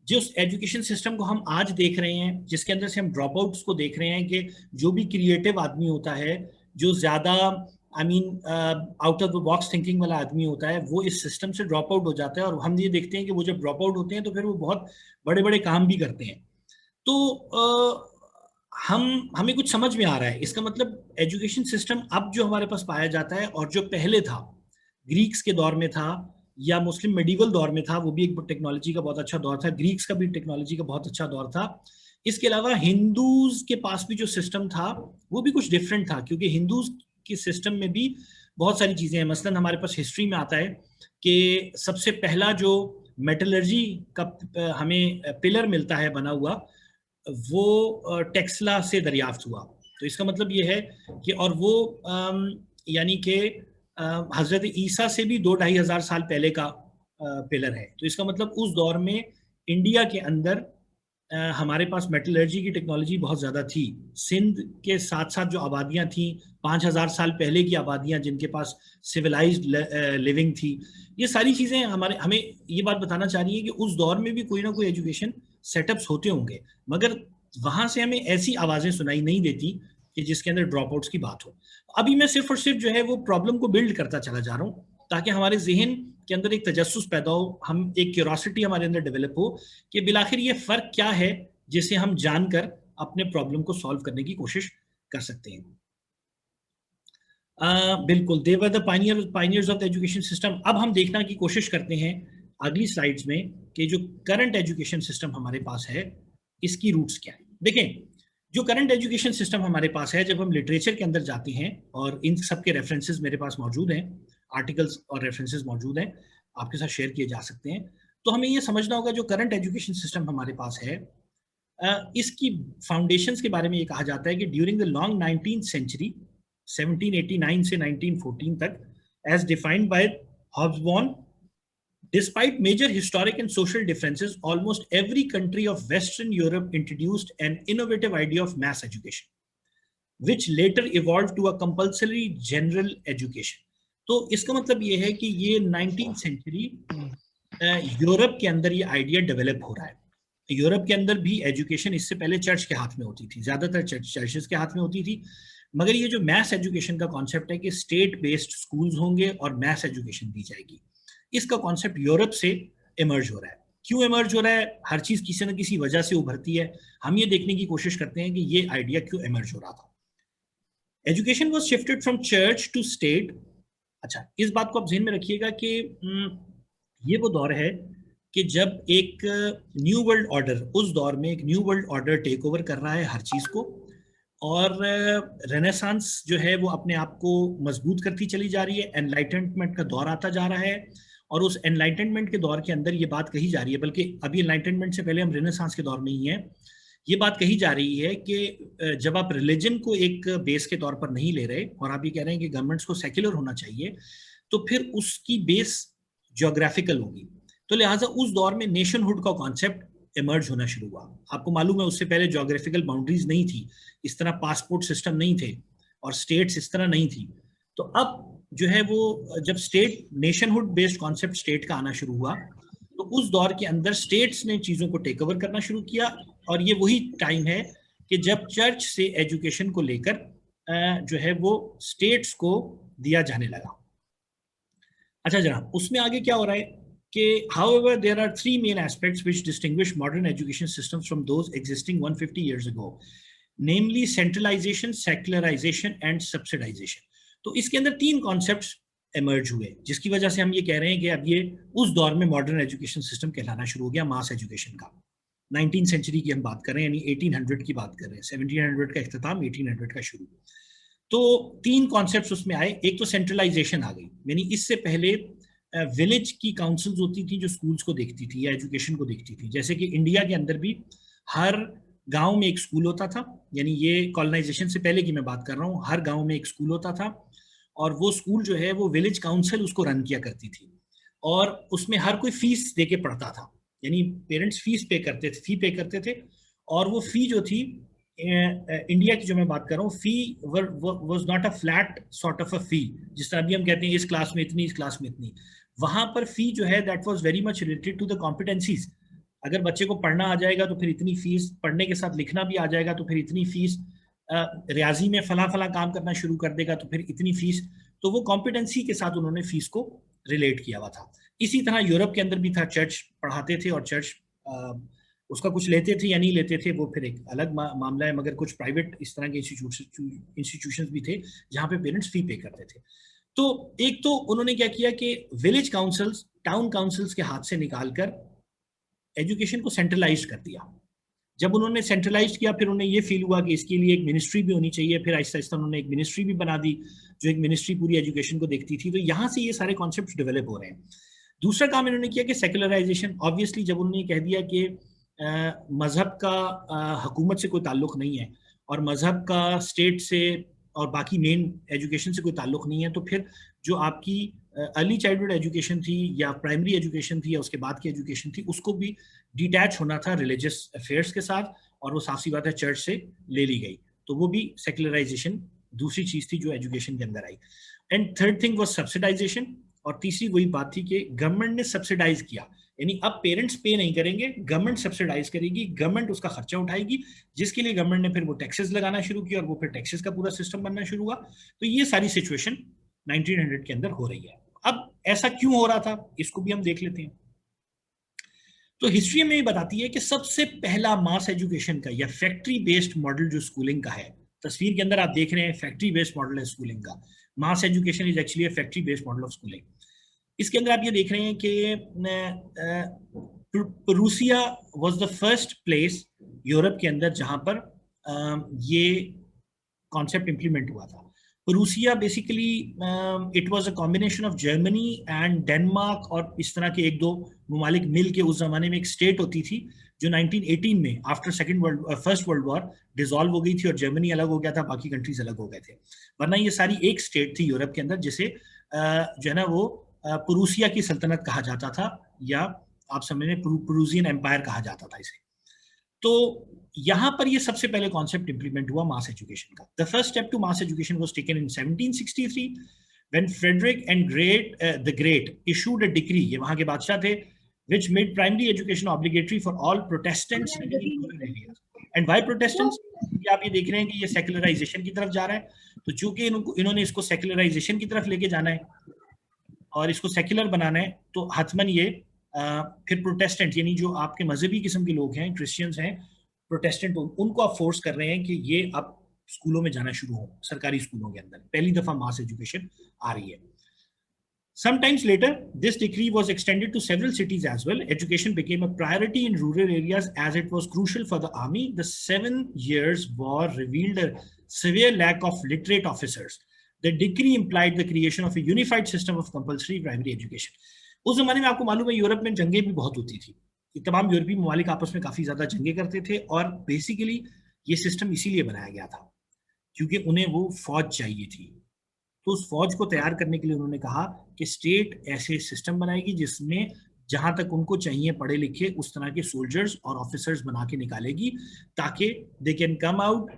जिस एजुकेशन सिस्टम को हम आज देख रहे हैं, जिसके अंदर से हम ड्रॉप आउट्स को देख रहे हैं, कि जो भी क्रिएटिव आदमी होता है, जो ज़्यादा out of the box thinking वाला आदमी होता है, वो इस सिस्टम से ड्रॉप आउट हो जाता है। और हम ये देखते हैं कि वो जब ड्रॉप आउट होते हैं तो फिर वो बहुत बड़े बड़े काम भी करते हैं। तो हमें कुछ समझ में आ रहा है। इसका मतलब एजुकेशन सिस्टम अब जो हमारे पास पाया जाता है और जो पहले था, ग्रीक्स के दौर में था या मुस्लिम मेडिवल दौर में था, वो भी एक टेक्नोलॉजी का बहुत अच्छा दौर था। ग्रीक्स का भी टेक्नोलॉजी का बहुत अच्छा दौर था। इसके अलावा हिंदूज के पास भी जो सिस्टम था वो भी कुछ डिफरेंट था, क्योंकि हिंदूज के सिस्टम में भी बहुत सारी चीजें हैं। मसलन हमारे पास हिस्ट्री में आता है कि सबसे पहला जो मेटलर्जी का हमें पिलर मिलता है बना हुआ, वो टेक्सला से दरियाफ्त हुआ। तो इसका मतलब ये है कि, और वो यानी कि हजरत ईसा से भी 2-2.5 हज़ार साल पहले का पिलर है। तो इसका मतलब उस दौर में इंडिया के अंदर हमारे पास मेटलर्जी की टेक्नोलॉजी बहुत ज़्यादा थी। सिंध के साथ साथ जो आबादियाँ थीं, 5,000 साल पहले की आबादियाँ जिनके पास सिविलाइज्ड लिविंग थी, ये सारी चीज़ें हमें ये बात बताना चाह रही है कि उस दौर में भी कोई ना कोई एजुकेशन सेटअप्स होते होंगे, मगर वहाँ से हमें ऐसी आवाज़ें सुनाई नहीं देती कि जिसके अंदर ड्रॉप आउट्स की बात हो। अभी मैं सिर्फ और सिर्फ जो है वो प्रॉब्लम को बिल्ड करता चला जा रहा हूँ, ताकि हमारे जहन के अंदर एक तजस्सुस पैदा हो, हम एक क्यूरोसिटी हमारे अंदर डेवलप हो कि बिलाखिर ये फ़र्क क्या है, जिसे हम जानकर अपने प्रॉब्लम को सॉल्व करने की कोशिश कर सकते हैं। बिल्कुल, they were the pioneers of the education system. अब हम देखना की कोशिश करते हैं अगली स्लाइड्स में कि जो करंट एजुकेशन सिस्टम हमारे पास है, इसकी रूट्स क्या है। देखें, जो करंट एजुकेशन सिस्टम हमारे पास है, जब हम लिटरेचर के अंदर जाते हैं, और इन सब के रेफरेंसेस मेरे पास मौजूद हैं, आर्टिकल्स और रेफरेंसेस मौजूद हैं, आपके साथ शेयर किए जा सकते हैं, तो हमें ये समझना होगा जो करंट एजुकेशन सिस्टम हमारे पास है, इसकी फाउंडेशंस के बारे में ये कहा जाता है कि during the long 19th century 1789 से 1914 तक, as defined by Hobsbawm, despite major historic and social differences, almost every country of Western Europe introduced an innovative idea of mass education, which later evolved to a compulsory general education. तो इसका मतलब ये है कि ये 19th century Europe के अंदर ये आइडिया डेवलप हो रहा है। यूरोप के अंदर भी एजुकेशन इससे पहले चर्च के हाथ में होती थी, ज्यादातर चर्चेस के हाथ में होती थी, मगर ये जो मैथ एजुकेशन का कॉन्सेप्ट है कि स्टेट बेस्ड स्कूल्स होंगे और मैथ एजुकेशन दी जाएगी, इसका कॉन्सेप्ट यूरोप से इमर्ज हो रहा है। क्यों इमर्ज हो रहा है? हर चीज किसी न किसी वजह से उभरती है। हम ये देखने की कोशिश करते हैं कि ये आइडिया क्यों इमर्ज हो रहा था। Education was shifted from church to state. अच्छा, इस बात को आप ध्यान में रखिएगा कि ये वो दौर है कि जब एक न्यू वर्ल्ड ऑर्डर, उस दौर में एक new world order take over कर रहा है हर चीज को, और रेनेसांस जो है वो अपने आप को मजबूत करती चली जा रही है। एनलाइटनमेंट का दौर आता जा रहा है, और उस एनलाइटनमेंट के दौर के अंदर ये बात कही जा रही है, बल्कि अभी एनलाइटनमेंट से पहले हम रेनेसांस के दौर में ही हैं, ये बात कही जा रही है कि जब आप रिलीजन को एक बेस के तौर पर नहीं ले रहे और आप ये कह रहे हैं कि गवर्नमेंट्स को सेक्युलर होना चाहिए, तो फिर उसकी बेस ज्योग्राफिकल होगी। तो लिहाजा उस दौर में नेशनहुड का कॉन्सेप्ट इमर्ज होना शुरू हुआ। आपको मालूम है उससे पहले ज्योग्राफिकल बाउंड्रीज नहीं थी, इस तरह पासपोर्ट सिस्टम नहीं थे, और स्टेट्स इस तरह नहीं थी। तो अब जो है वो जब state, nationhood based concept state का आना शुरू हुआ, तो उस दौर के अंदर स्टेट्स ने चीजों को टेक ओवर करना शुरू किया, और ये वही टाइम है कि जब चर्च से एजुकेशन को लेकर जो है वो स्टेट्स को दिया जाने लगा। अच्छा जनाब, उसमें आगे क्या हो रहा है कि however there are three main aspects which distinguish modern education systems from those existing 150 years ago, namely centralization, secularization and subsidization. तो इसके अंदर तीन कॉन्सेप्ट्स इमर्ज हुए, जिसकी वजह से हम ये कह रहे हैं कि अब ये उस दौर में मॉडर्न एजुकेशन सिस्टम कहलाना शुरू हो गया, मास एजुकेशन का। 19th सेंचुरी की हम बात कर रहे हैं, यानी 1800 की बात कर रहे हैं, 1700 का इख्तिताम, 1800 का शुरू। तो तीन कॉन्सेप्ट्स उसमें आए। एक तो सेंट्रलाइजेशन आ गई, यानी इससे पहले विलेज की काउंसिल्स होती थी जो स्कूल्स को देखती थी या एजुकेशन को देखती थी। जैसे कि इंडिया के अंदर भी हर गांव में एक स्कूल होता था, यानी ये कॉलोनाइजेशन से पहले की मैं बात कर रहा हूँ, हर गांव में एक स्कूल होता था, और वो स्कूल जो है वो विलेज काउंसिल उसको रन किया करती थी, और उसमें हर कोई फीस दे के पढ़ता था, यानी पेरेंट्स फी पे करते थे, और वो फी जो थी इंडिया की जो मैं बात कर रहा हूँ, fee was not a flat sort of a fee, जिस तरह अभी हम कहते हैं इस क्लास में इतनी, इस क्लास में इतनी। वहां पर फी जो है that was very much related to the competencies. अगर बच्चे को पढ़ना आ जाएगा तो फिर इतनी फीस, पढ़ने के साथ लिखना भी आ जाएगा तो फिर इतनी फीस, रियाजी में फला फला काम करना शुरू कर देगा तो फिर इतनी फीस। तो वो कॉम्पिटेंसी के साथ उन्होंने फीस को रिलेट किया हुआ था। इसी तरह यूरोप के अंदर भी था, चर्च पढ़ाते थे और चर्च उसका कुछ लेते थे या नहीं लेते थे वो फिर एक अलग मामला है, मगर कुछ प्राइवेट इस तरह के इंस्टीट्यूशंस भी थे जहाँ पे पेरेंट्स फी पे करते थे। तो एक तो उन्होंने क्या किया कि विलेज काउंसिल्स, टाउन काउंसिल्स के हाथ से निकालकर एजुकेशन को सेंट्रलाइज कर दिया। जब उन्होंने सेंट्रलाइज किया फिर उन्हें ये फील हुआ कि इसके लिए एक मिनिस्ट्री भी होनी चाहिए, फिर आहिस्ता आहिस्ता उन्होंने एक मिनिस्ट्री भी बना दी जो एक मिनिस्ट्री पूरी एजुकेशन को देखती थी। तो यहाँ से ये सारे कॉन्सेप्ट डेवलप हो रहे हैं। दूसरा काम इन्होंने किया कि सेकुलराइजेशन। ऑब्वियसली जब उन्होंने कह दिया कि मजहब का हुकूमत से कोई ताल्लुक नहीं है और मजहब का स्टेट से और बाकी मेन एजुकेशन से कोई ताल्लुक नहीं है, तो फिर जो आपकी अर्ली चाइल्डहुड एजुकेशन थी या प्राइमरी एजुकेशन थी या उसके बाद की एजुकेशन थी, उसको भी डिटैच होना था रिलीजियस अफेयर्स के साथ, और वो साफ सी बात है चर्च से ले ली गई। तो वो भी सेकुलराइजेशन दूसरी चीज थी जो एजुकेशन के अंदर आई। And third thing was subsidization, और तीसरी वही बात थी कि गवर्नमेंट ने सब्सिडाइज किया, यानी अब पेरेंट्स पे नहीं करेंगे, गवर्नमेंट सब्सिडाइज करेगी, गवर्नमेंट उसका खर्चा उठाएगी, जिसके लिए गवर्नमेंट ने फिर वो टैक्सेस लगाना शुरू किया और वो फिर टैक्सेस का पूरा सिस्टम बनना शुरू हुआ। तो ये सारी सिचुएशन 1900 के अंदर हो रही है। अब ऐसा क्यों हो रहा था इसको भी हम देख लेते हैं। तो हिस्ट्री में बताती है कि सबसे पहला मास एजुकेशन का या फैक्ट्री बेस्ड मॉडल जो स्कूलिंग का है, तस्वीर के अंदर आप देख रहे हैं फैक्ट्री बेस्ड मॉडल है स्कूलिंग का। मास education is actually a factory based model of schooling. इसके अंदर आप ये देख रहे हैं कि Prussia was the first place Europe के अंदर जहां पर ये कॉन्सेप्ट इंप्लीमेंट हुआ था। Prussia basically it was a combination of Germany and Denmark और इस तरह के एक दो ममालिक मिल के उस जमाने में एक स्टेट होती थी जो 1918 में after first world war dissolve हो गई थी और जर्मनी अलग हो गया था, बाकी कंट्रीज अलग हो गए थे। वरना ये सारी एक स्टेट थी यूरोप के अंदर जिसे जो है ना वो प्रूसिया की सल्तनत कहा जाता था, या आप समझ लें प्रूसियन एम्पायर कहा जाता था इसे। तो यहां पर ये सबसे पहले कॉन्सेप्ट इंप्लीमेंट हुआ मास एजुकेशन का। The first step to mass education was taken in 1763 when Frederick and the great issued a decree, ये वहां के बादशाह थे, which made primary education obligatory for all Protestants living in rural areas. And why Protestants? ये आप ये देख रहे हैं कि ये सेकुलराइजेशन की तरफ जा रहा है, तो चूंकि इन्होंने इसको सेकुलराइजेशन की तरफ लेके जाना है और इसको सेक्युलर बनाना है, तो हतमन ये फिर प्रोटेस्टेंट यानी जो आपके मजहबी किस्म के लोग हैं, क्रिश्चियंस हैं, प्रोटेस्टेंट, उनको आप फोर्स कर रहे हैं कि ये अब स्कूलों में जाना शुरू हो, सरकारी स्कूलों के अंदर पहली दफा मास एजुकेशन आ रही है। Sometimes later, this decree was extended to several cities as well. Education became a priority in rural areas as it was crucial for the army. The 7 Years' War revealed a severe lack of literate officers. The decree implied the creation of a unified system of compulsory primary education. उस जमाने में आपको मालूम है Europe में जंगें भी बहुत होती थी, तमाम यूरोपीय ममालिक आपस में काफी ज्यादा जंगें करते थे, और बेसिकली ये सिस्टम इसीलिए बनाया गया था क्योंकि उन्हें वो फौज चाहिए थी। तो उस फौज को तैयार करने के लिए उन्होंने कहा कि स्टेट ऐसे सिस्टम बनाएगी जिसमें जहां तक उनको चाहिए पढ़े लिखे उस तरह के सोल्जर्स और ऑफिसर्स बना के निकालेगी, ताकि they can come out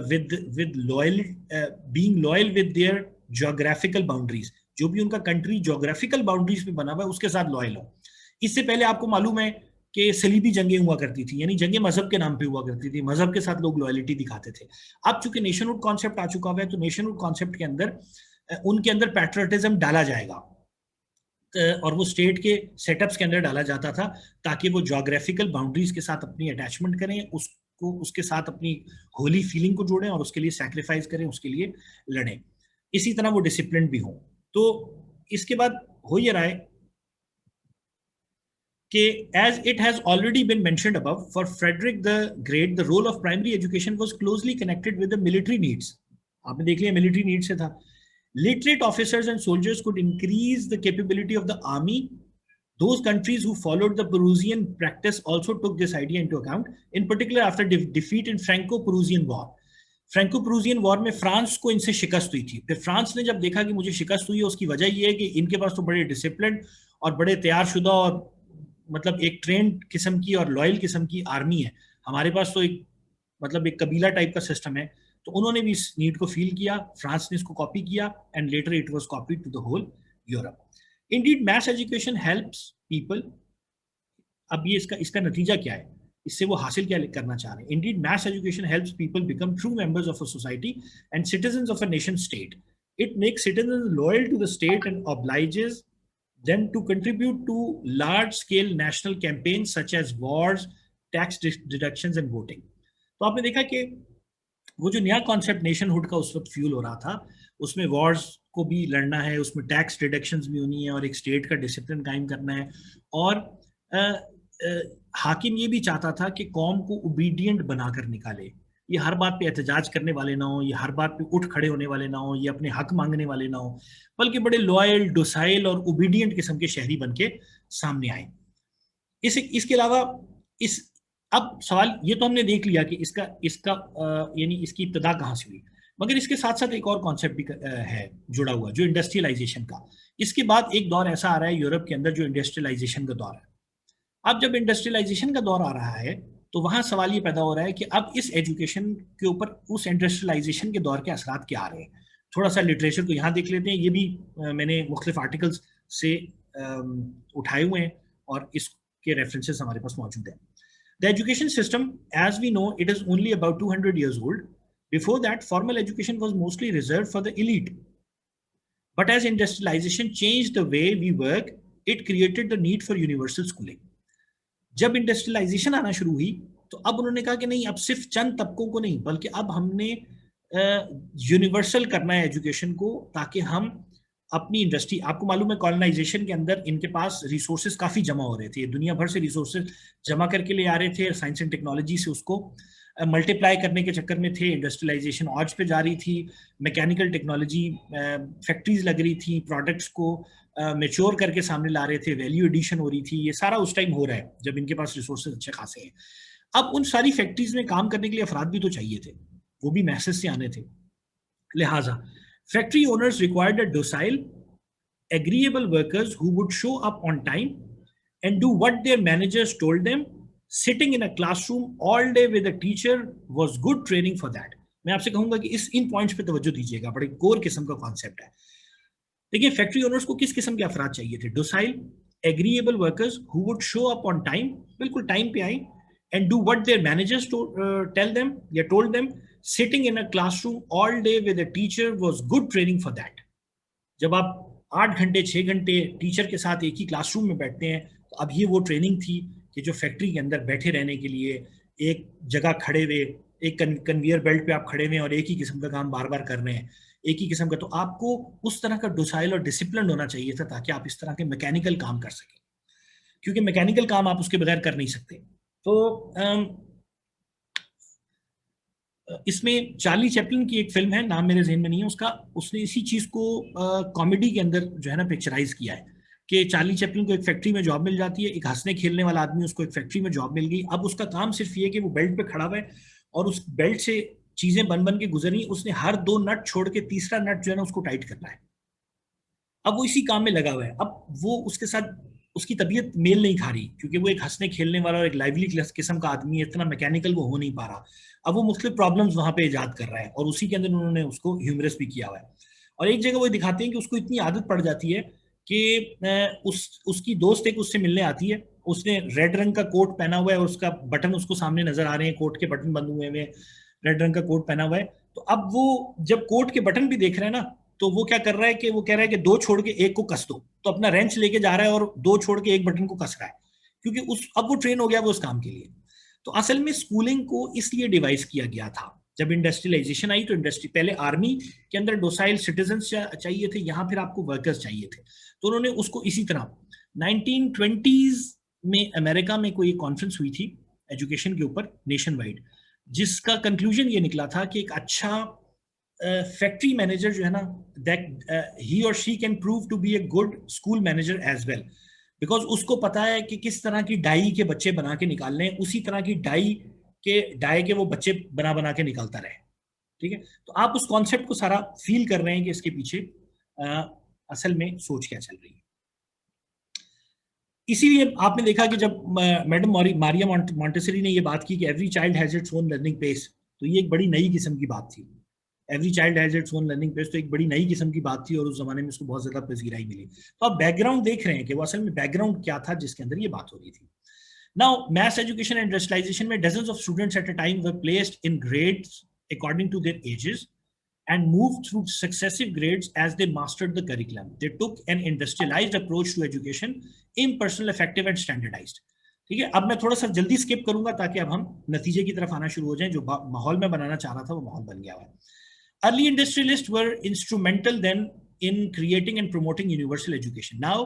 with loyal, being loyal with their geographical boundaries, जो भी उनका कंट्री ज्योग्राफिकल बाउंड्रीज में बना हुआ है उसके साथ लॉयल हो। इससे पहले आपको मालूम है कि सलीबी जंगें हुआ करती थी, यानी जंगें मजहब के नाम पे हुआ करती थी, मजहब के साथ लोग लॉयलिटी दिखाते थे। अब चूंकि नेशनहुड कॉन्सेप्ट आ चुका हुआ है, तो नेशनहुड कॉन्सेप्ट के अंदर उनके अंदर पैट्रियटिज्म डाला जाएगा और वो स्टेट के सेटअप्स के अंदर डाला जाता था ताकि वो ज्योग्राफिकल बाउंड्रीज के साथ अपनी अटैचमेंट करें, उसको उसके साथ अपनी होली फीलिंग को जोड़ें और उसके लिए सैक्रिफाइस करें, उसके लिए लड़ें, इसी तरह वो डिसिप्लिन भी हों। तो इसके बाद हो ये रहा है कि as it has already been mentioned above, for Frederick the Great, the role of primary education was closely connected with the military needs. आपने देख लिया military needs से था। Literate officers and soldiers could increase the capability of the army. Those countries who followed the Perusian practice also took this idea into account, in particular after defeat in Franco-Perusian War. Franco-Perusian War में France को इनसे शिकस्त हुई थी। फिर France ने जब देखा कि मुझे शिकस्त हुई है, उसकी वजह ये है कि इनके पास तो बड़े डिसिप्लिन और बड़े तैयारशुदा और मतलब एक ट्रेंड किस्म की और लॉयल किस्म की आर्मी है, हमारे पास तो एक मतलब एक कबीला टाइप का सिस्टम है, तो उन्होंने भी इस नीड को फील किया, फ्रांस ने इसको कॉपी किया and later it was copied to the whole Europe. Indeed maths education helps people. अब ये इसका नतीजा क्या है, इससे वो हासिल क्या करना चाह रहे हैं? Indeed maths education helps people become true members of a society and citizens of a nation state. It makes citizens loyal to the state and obliges them to contribute to large-scale national campaigns such as wars, tax deductions and voting. तो आपने देखा कि वो जो नया concept nationhood का उस वक्त फ्यूल हो रहा था, उसमें वॉर्स को भी लड़ना है, उसमें टैक्स डिडक्शंस भी होनी है और एक स्टेट का डिसिप्लिन कायम करना है, और हाकिम ये भी चाहता था कि कौम को ओबीडियंट बनाकर निकाले, ये हर बात पे एहतजाज करने वाले ना हो, ये हर बात पे उठ खड़े होने वाले ना हो, ये अपने हक मांगने वाले ना हो, बल्कि बड़े लॉयल, डोसाइल और ओबीडियंट किस्म के शहरी बन के सामने आए। इसके अलावा अब सवाल ये तो हमने देख लिया कि इसका यानी इसकी इब्तिदा कहाँ से हुई, मगर इसके साथ साथ एक और कॉन्सेप्ट भी है जुड़ा हुआ, जो इंडस्ट्रियलाइजेशन का। इसके बाद एक दौर ऐसा आ रहा है यूरोप के अंदर जो इंडस्ट्रियलाइजेशन का दौर है। अब जब इंडस्ट्रियलाइजेशन का दौर आ रहा है तो वहां सवाल ये पैदा हो रहा है कि अब इस एजुकेशन के ऊपर उस इंडस्ट्रियलाइजेशन के दौर के असरात क्या आ रहे हैं। थोड़ा सा लिटरेचर को यहाँ देख लेते हैं, ये भी मैंने मुख्तलिफ आर्टिकल्स से उठाए हुए हैं और इसके रेफरेंसेस हमारे पास मौजूद हैं। The education system, as we know, it is only about 200 years old. Before that, formal education was mostly reserved for the elite. But as industrialization changed the way we work, it created the need for universal schooling. जब industrialisation आना शुरू हुई तो अब उन्होंने कहा कि नहीं, अब सिर्फ चंद तबकों को नहीं, बल्कि अब हमने यूनिवर्सल करना है एजुकेशन को, ताकि हम अपनी इंडस्ट्री, आपको मालूम है कॉलोनाइजेशन के अंदर इनके पास रिसोर्सेज काफ़ी जमा हो रहे थे, दुनिया भर से रिसोर्सेज जमा करके ले आ रहे थे, साइंस एंड टेक्नोलॉजी से उसको मल्टीप्लाई करने के चक्कर में थे, इंडस्ट्रियलाइजेशन ऑज पे जा रही थी, मैकेनिकल टेक्नोलॉजी, फैक्ट्रीज लग रही थी, प्रोडक्ट्स को मेच्योर करके सामने ला रहे थे, वैल्यू एडिशन हो रही थी, ये सारा उस टाइम हो रहा है जब इनके पास रिसोर्सेज अच्छे खासे हैं। अब उन सारी फैक्ट्रीज में काम करने के लिए अफराद भी तो चाहिए थे, वो भी मैसेज से आने थे, लिहाजा factory owners required a docile, agreeable workers who would show up on time and do what their managers told them. Sitting in a classroom all day with a teacher was good training for that. मैं आपसे कहूंगा कि इन points पे तवज्जो दीजिएगा, बड़े core किस्म का कॉन्सेप्ट है। देखिए, फैक्ट्री ओनर्स को किस किस्म के अफराद चाहिए थे? Docile, agreeable workers who would show up on time, बिल्कुल टाइम पे आए, and do what their managers tell them या told them. Sitting in a classroom all day with a teacher was good training for that. जब आप 8 घंटे 6 घंटे teacher के साथ एक ही क्लासरूम में बैठते हैं, तो अब ये वो ट्रेनिंग थी कि जो फैक्ट्री के अंदर बैठे रहने के लिए एक जगह खड़े हुए, एक कन्वेयर बेल्ट पे आप खड़े हुए और एक ही किस्म का काम बार बार कर रहे हैं, एक ही किस्म का, तो आपको उस तरह का डोसाइल और डिसिप्लिन होना चाहिए था ताकि आप इस तरह के मैकेनिकल काम कर सकें, क्योंकि मैकेनिकल काम आप उसके बगैर कर नहीं सकते। तो इसमें चार्ली चैपलिन की एक फिल्म है, नाम मेरे ज़हन में नहीं है उसका, उसने इसी चीज़ को कॉमेडी के अंदर जो है ना पिक्चराइज किया है कि चार्ली चैपलिन को एक फैक्ट्री में जॉब मिल जाती है, एक हंसने खेलने वाला आदमी, उसको एक फैक्ट्री में जॉब मिल गई। अब उसका काम सिर्फ ये कि वो बेल्ट पे खड़ा हुआ है और उस बेल्ट से चीज़ें बन बन के गुजरी, उसने हर 2 नट छोड़ के तीसरा नट जो है ना उसको टाइट करना है। अब वो इसी काम में लगा हुआ है। अब वो उसके साथ उसकी तबीयत मेल नहीं खा रही, क्योंकि वो एक हंसने खेलने वाला और एक लाइवली किस्म का आदमी है, इतना मैकेनिकल वो हो नहीं पा रहा। अब वो मुख्तलिफ प्रॉब्लम्स वहाँ पे ईजाद कर रहा है और उसी के अंदर उन्होंने उसको ह्यूमरस भी किया हुआ है। और एक जगह वो दिखाते हैं कि उसको इतनी आदत पड़ जाती है कि उसकी दोस्त एक उससे मिलने आती है, उसने रेड रंग का कोट पहना हुआ है और उसका बटन उसको सामने नजर आ रहे हैं, कोट के बटन बंद हुए हैं, रेड रंग का कोट पहना हुआ है। तो अब वो जब कोट के बटन भी देख रहे हैं ना, तो वो क्या कर रहा है कि वो कह रहा है कि 2 छोड़ के 1 को कस दो, तो अपना रेंच लेके जा रहा है और 2 छोड़ के 1 बटन को कस रहा है, क्योंकि अब वो ट्रेन हो गया वो उस काम के लिए। तो असल में स्कूलिंग को इसलिए डिवाइस किया गया था। जब इंडस्ट्रियलाइजेशन आई तो इंडस्ट्री, पहले आर्मी के अंदर डोसाइल सिटीजन्स चाहिए थे, यहाँ फिर आपको वर्कर्स चाहिए थे, तो उन्होंने उसको इसी तरह 1920s में अमेरिका में कोई कॉन्फ्रेंस हुई थी एजुकेशन के ऊपर नेशन वाइड, जिसका कंक्लूजन ये निकला था कि एक अच्छा फैक्ट्री मैनेजर जो है ना, दैट ही और she can prove to be a good school manager as well, because उसको पता है कि किस तरह की डाई के बच्चे बना के निकालने हैं, उसी तरह की डाई के वो बच्चे बना के निकालता रहे। ठीक है, तो आप उस कॉन्सेप्ट को सारा फील कर रहे हैं कि इसके पीछे असल में सोच क्या चल रही है। इसीलिए आपने देखा कि जब मैडम मारिया मॉन्टेसरी ने ये बात की कि every child has its own learning pace, तो ये एक बड़ी नई किस्म की बात थी। Every child has its own learning pace तो एक बड़ी नई किस्म की बात थी और उस जमाने में उसको बहुत ज्यादा पजीराई मिली। तो आप बैकग्राउंड देख रहे हैं कि वो असल में बैकग्राउंड क्या था जिसके अंदर ये बात हो रही थी। Now, mass education and industrialization में dozens of students at a time were placed in grades according to their ages and moved through successive grades as they mastered the curriculum. They took an industrialized approach to education, impersonal, effective and standardized. ठीक है, अब मैं थोड़ा सा जल्दी skip करूंगा ताकि अब हम नतीजे की तरफ आना शुरू हो जाएं। जो माहौल में बनाना चाह रहा था वो माहौल बन गया है। Early industrialists were instrumental then in creating and promoting universal education. Now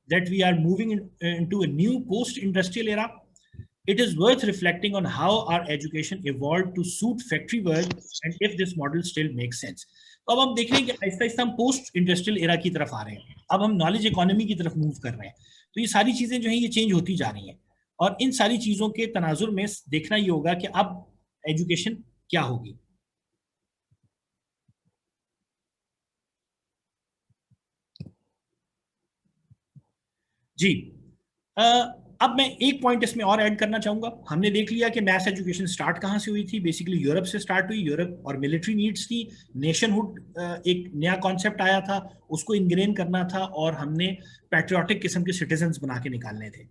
that we are moving into a new post-industrial era, it is worth reflecting on how our education evolved to suit factory work and if this model still makes sense. तो अब हम देख रहे हैं कि आहिस्ता आहिस्ता हम post industrial era की तरफ आ रहे हैं, अब हम नॉलेज इकोनॉमी की तरफ मूव कर रहे हैं। तो ये सारी चीजें जो हैं ये चेंज होती जा रही हैं और इन सारी चीजों के तनाजुर में देखना ये होगा कि अब एजुकेशन क्या होगी। जी, अब मैं एक पॉइंट इसमें और ऐड करना चाहूंगा। हमने देख लिया कि मैथ एजुकेशन स्टार्ट कहाँ से हुई थी, बेसिकली यूरोप से स्टार्ट हुई। यूरोप और मिलिट्री नीड्स थी, नेशनहुड एक नया कॉन्सेप्ट आया था, उसको इनग्रेन करना था और हमने पैट्रियोटिक किस्म के सिटीजन्स बना के निकालने थे।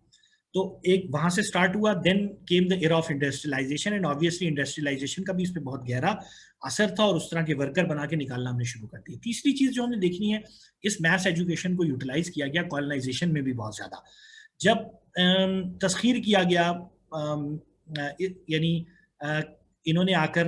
तो एक वहां से स्टार्ट हुआ। Then came the era of industrialisation and obviously industrialisation का भी इस पर बहुत गहरा असर था और उस तरह के वर्कर बना के निकालना हमने शुरू कर दिया। तीसरी चीज जो हमने देखनी है, इस मैथ्स एजुकेशन को यूटिलाइज किया गया कॉलोनाइजेशन में भी बहुत ज्यादा। जब तस्खीर किया गया, यानी इन्होंने आकर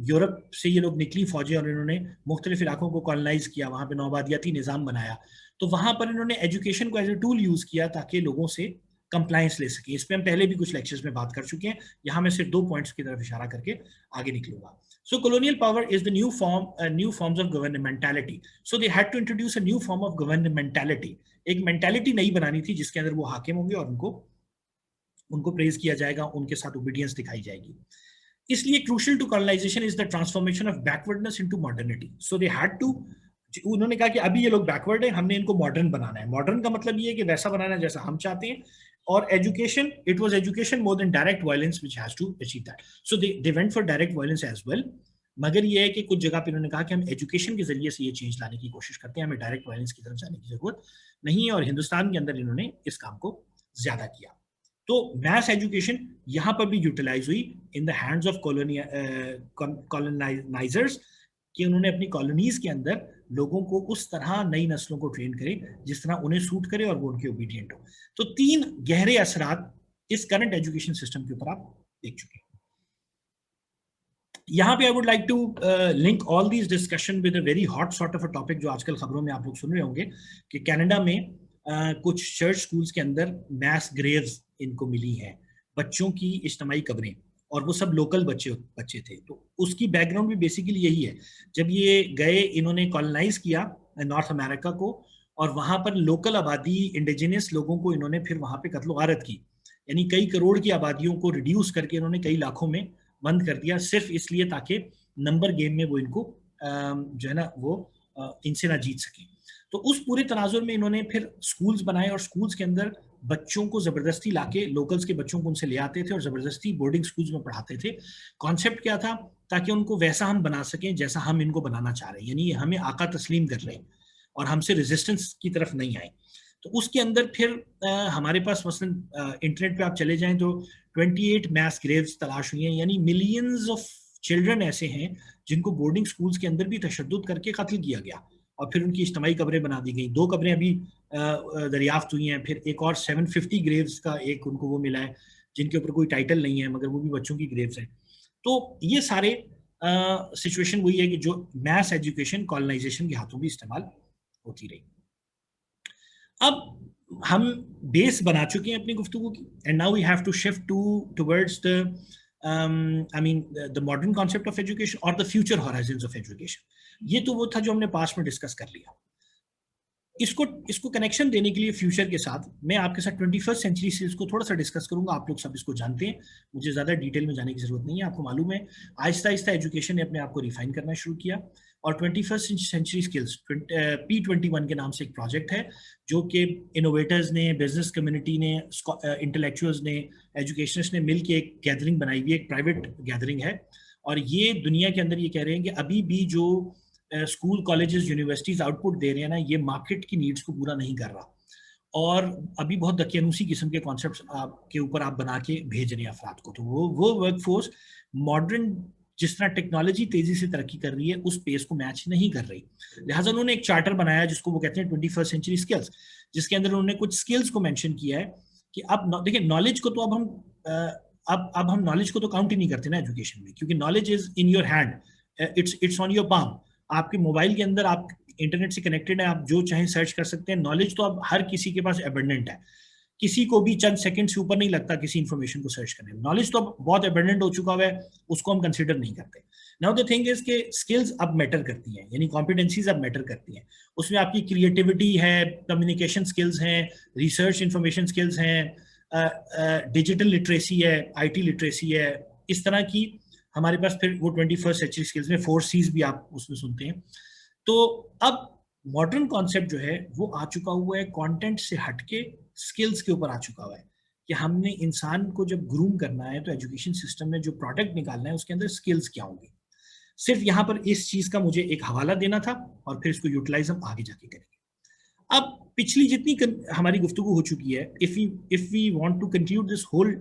यूरोप से ये लोग निकली फौजें और इन्होंने मुख्तलिफ इलाकों को कॉलोनाइज किया, वहाँ पे नौबादियाती निज़ाम बनाया। तो वहाँ पर इन्होंने एजुकेशन को एज ए टूल यूज़ किया ताकि लोगों से कंप्लायंस ले सकें। इस पर हम पहले भी कुछ लेक्चर्स में बात कर चुके हैं, यहाँ मैं सिर्फ 2 पॉइंट्स की तरफ इशारा करके आगे निकलूंगा। So colonial power is the new forms of governmentality. So they had to introduce a new form of governmentality. एक मेंटालिटी नई बनानी थी जिसके अंदर वो हाकिम होंगे और उनको प्रेज किया जाएगा, उनके साथ ओबीडियंस दिखाई जाएगी। इसलिए crucial to colonisation is the transformation of backwardness into modernity. So they had to, उन्होंने कहा कि अभी ये लोग बैकवर्ड है, हमने इनको मॉडर्न बनाना है। मॉडर्न का मतलब ये है कि वैसा बनाना है जैसा हम चाहते हैं। और education, it was education more than direct violence which has to achieve that. So they went for direct violence as well. मगर ये है कि कुछ जगह पे इन्होंने कहा कि हम एजुकेशन के जरिए से ये चेंज लाने की कोशिश करते हैं, हमें डायरेक्ट वायलेंस की तरफ जाने की जरूरत नहीं है। और हिंदुस्तान के अंदर इन्होंने इस काम को ज्यादा किया। तो मैथ एजुकेशन यहाँ पर भी यूटिलाइज हुई in the hands of colonisers, कि उन्होंने अपनी कॉलोनीज के अंदर लोगों को उस तरह नई नस्लों को ट्रेन करे जिस तरह उन्हें सूट करे और वो उनके ओबीडियंट हो। तो 3 गहरे असरात इस करंट एजुकेशन सिस्टम के ऊपर आप देख चुके हैं। यहाँ पे I would like to link all these discussion with a very hot sort of a topic जो आजकल खबरों में आप लोग सुन रहे होंगे कि कनाडा में कुछ चर्च स्कूल्स के अंदर मैस ग्रेव्स इनको मिली हैं, बच्चों की इज्तिमाई कब्रें, और वो सब लोकल बच्चे थे। तो उसकी बैकग्राउंड भी बेसिकली यही है। जब ये गए, इन्होंने कॉलोनाइज किया नॉर्थ अमेरिका को और वहां पर लोकल आबादी, इंडिजिनस लोगों को इन्होंने फिर वहां पे कत्ल गारत की, यानी कई करोड़ की आबादियों को रिड्यूस करके इन्होंने कई लाखों में बंद कर दिया, सिर्फ इसलिए ताकि नंबर गेम में वो इनको जो है ना वो इनसे ना जीत सके। तो उस पूरे तनाजुर में इन्होंने फिर स्कूल्स बनाए और स्कूल्स के अंदर बच्चों को जबरदस्ती लाके, लोकल्स के बच्चों को उनसे ले आते थे और जबरदस्ती बोर्डिंग स्कूल्स में पढ़ाते थे। कॉन्सेप्ट क्या था? ताकि उनको वैसा हम बना सकें जैसा हम इनको बनाना चाह रहे हैं, यानी हमें आका तस्लीम कर रहे हैं और हमसे रेजिस्टेंस की तरफ नहीं आए। तो उसके अंदर फिर हमारे पास मसलन इंटरनेट पे आप चले जाएं तो 28 मैस ग्रेव्स तलाश हुई हैं, यानी मिलियंस ऑफ चिल्ड्रन ऐसे हैं जिनको बोर्डिंग स्कूल्स के अंदर भी तशद्दुद करके कत्ल किया गया और फिर उनकी इज्तिमाई कब्रें बना दी गई। 2 कब्रें अभी दरियाफ्त हुई हैं, फिर एक और 750 ग्रेव्स का एक उनको वो मिला है जिनके ऊपर कोई टाइटल नहीं है मगर वो भी बच्चों की ग्रेव्स हैं। तो ये सारे सिचुएशन वही है कि जो मैस एजुकेशन कॉलोनाइजेशन के हाथों भी इस्तेमाल होती रही। अब हम बेस बना चुके हैं अपनी गुफ्तगू की, and now we have to shift towards the the modern concept of education और the future horizons of education. ये तो वो था जो हमने पास्ट में डिस्कस कर लिया। इसको कनेक्शन देने के लिए फ्यूचर के साथ मैं आपके साथ 21st सेंचुरी से इसको थोड़ा सा डिस्कस करूंगा। आप लोग सब इसको जानते हैं, मुझे ज़्यादा डिटेल में जाने की जरूरत नहीं है। आपको मालूम है आहिस्ता आहिस्ता एजुकेशन ने अपने आप को रिफाइन करना शुरू किया। और 21st सेंचुरी स्किल्स P21 के नाम से एक प्रोजेक्ट है जो कि इनोवेटर्स ने, बिजनेस कम्युनिटी ने, इंटेलेक्चुअल्स ने, एजुकेशनिस्ट ने मिलकर एक गैदरिंग बनाई हुई है, एक प्राइवेट गैदरिंग है। और ये दुनिया के अंदर ये कह रहे हैं कि अभी भी जो स्कूल, कॉलेजेस, यूनिवर्सिटीज आउटपुट दे रहे हैं ना, ये मार्केट की नीड्स को पूरा नहीं कर रहा, और अभी बहुत दकियानूसी किस्म के कॉन्सेप्ट्स आपके ऊपर आप बना के भेज रहे हैं अफराद को। तो वो वर्कफोर्स मॉडर्न, जिस तरह टेक्नोलॉजी तेजी से तरक्की कर रही है, उस पेस को मैच नहीं कर रही। लिहाजा उन्होंने एक चार्टर बनाया जिसको वो कहते हैं 21st सेंचुरी स्किल्स, जिसके अंदर उन्होंने कुछ स्किल्स को मेंशन किया है कि अब देखिए नॉलेज को तो अब हम नॉलेज को तो काउंट ही नहीं करते ना एजुकेशन में, क्योंकि knowledge is in your hand, it's on your palm. आपके मोबाइल के अंदर आप इंटरनेट से कनेक्टेड है, आप जो चाहे सर्च कर सकते हैं। नॉलेज तो अब हर किसी के पास एबंडेंट है, किसी को भी चंद सेकंड से ऊपर नहीं लगता किसी इंफॉर्मेशन को सर्च करने में। नॉलेज तो अब बहुत एबंडेंट हो चुका है, उसको हम कंसिडर नहीं करते। नाउ द थिंग इज के स्किल्स अब मैटर करती हैं, यानी कॉम्पिटेंसीज अब मैटर करती हैं। उसमें आपकी क्रिएटिविटी है, कम्युनिकेशन स्किल्स हैं, रिसर्च इंफॉर्मेशन स्किल्स हैं, डिजिटल लिटरेसी है, IT लिटरेसी है, इस तरह की हमारे पास फिर वो 21st सेंचुरी स्किल्स में 4 C's भी आप उसमें सुनते हैं। तो अब मॉडर्न कॉन्सेप्ट जो है वो आ चुका हुआ है, कंटेंट से हटके स्किल्स के ऊपर आ चुका हुआ है कि हमने इंसान को जब ग्रूम करना है तो एजुकेशन सिस्टम में जो प्रोडक्ट निकालना है उसके अंदर स्किल्स क्या होंगे। सिर्फ यहाँ पर इस चीज का मुझे एक हवाला देना था और फिर इसको यूटिलाइज हम आगे जाके करेंगे। अब पिछली जितनी हमारी गुफ्तगू हो चुकी है, if we want to conclude this whole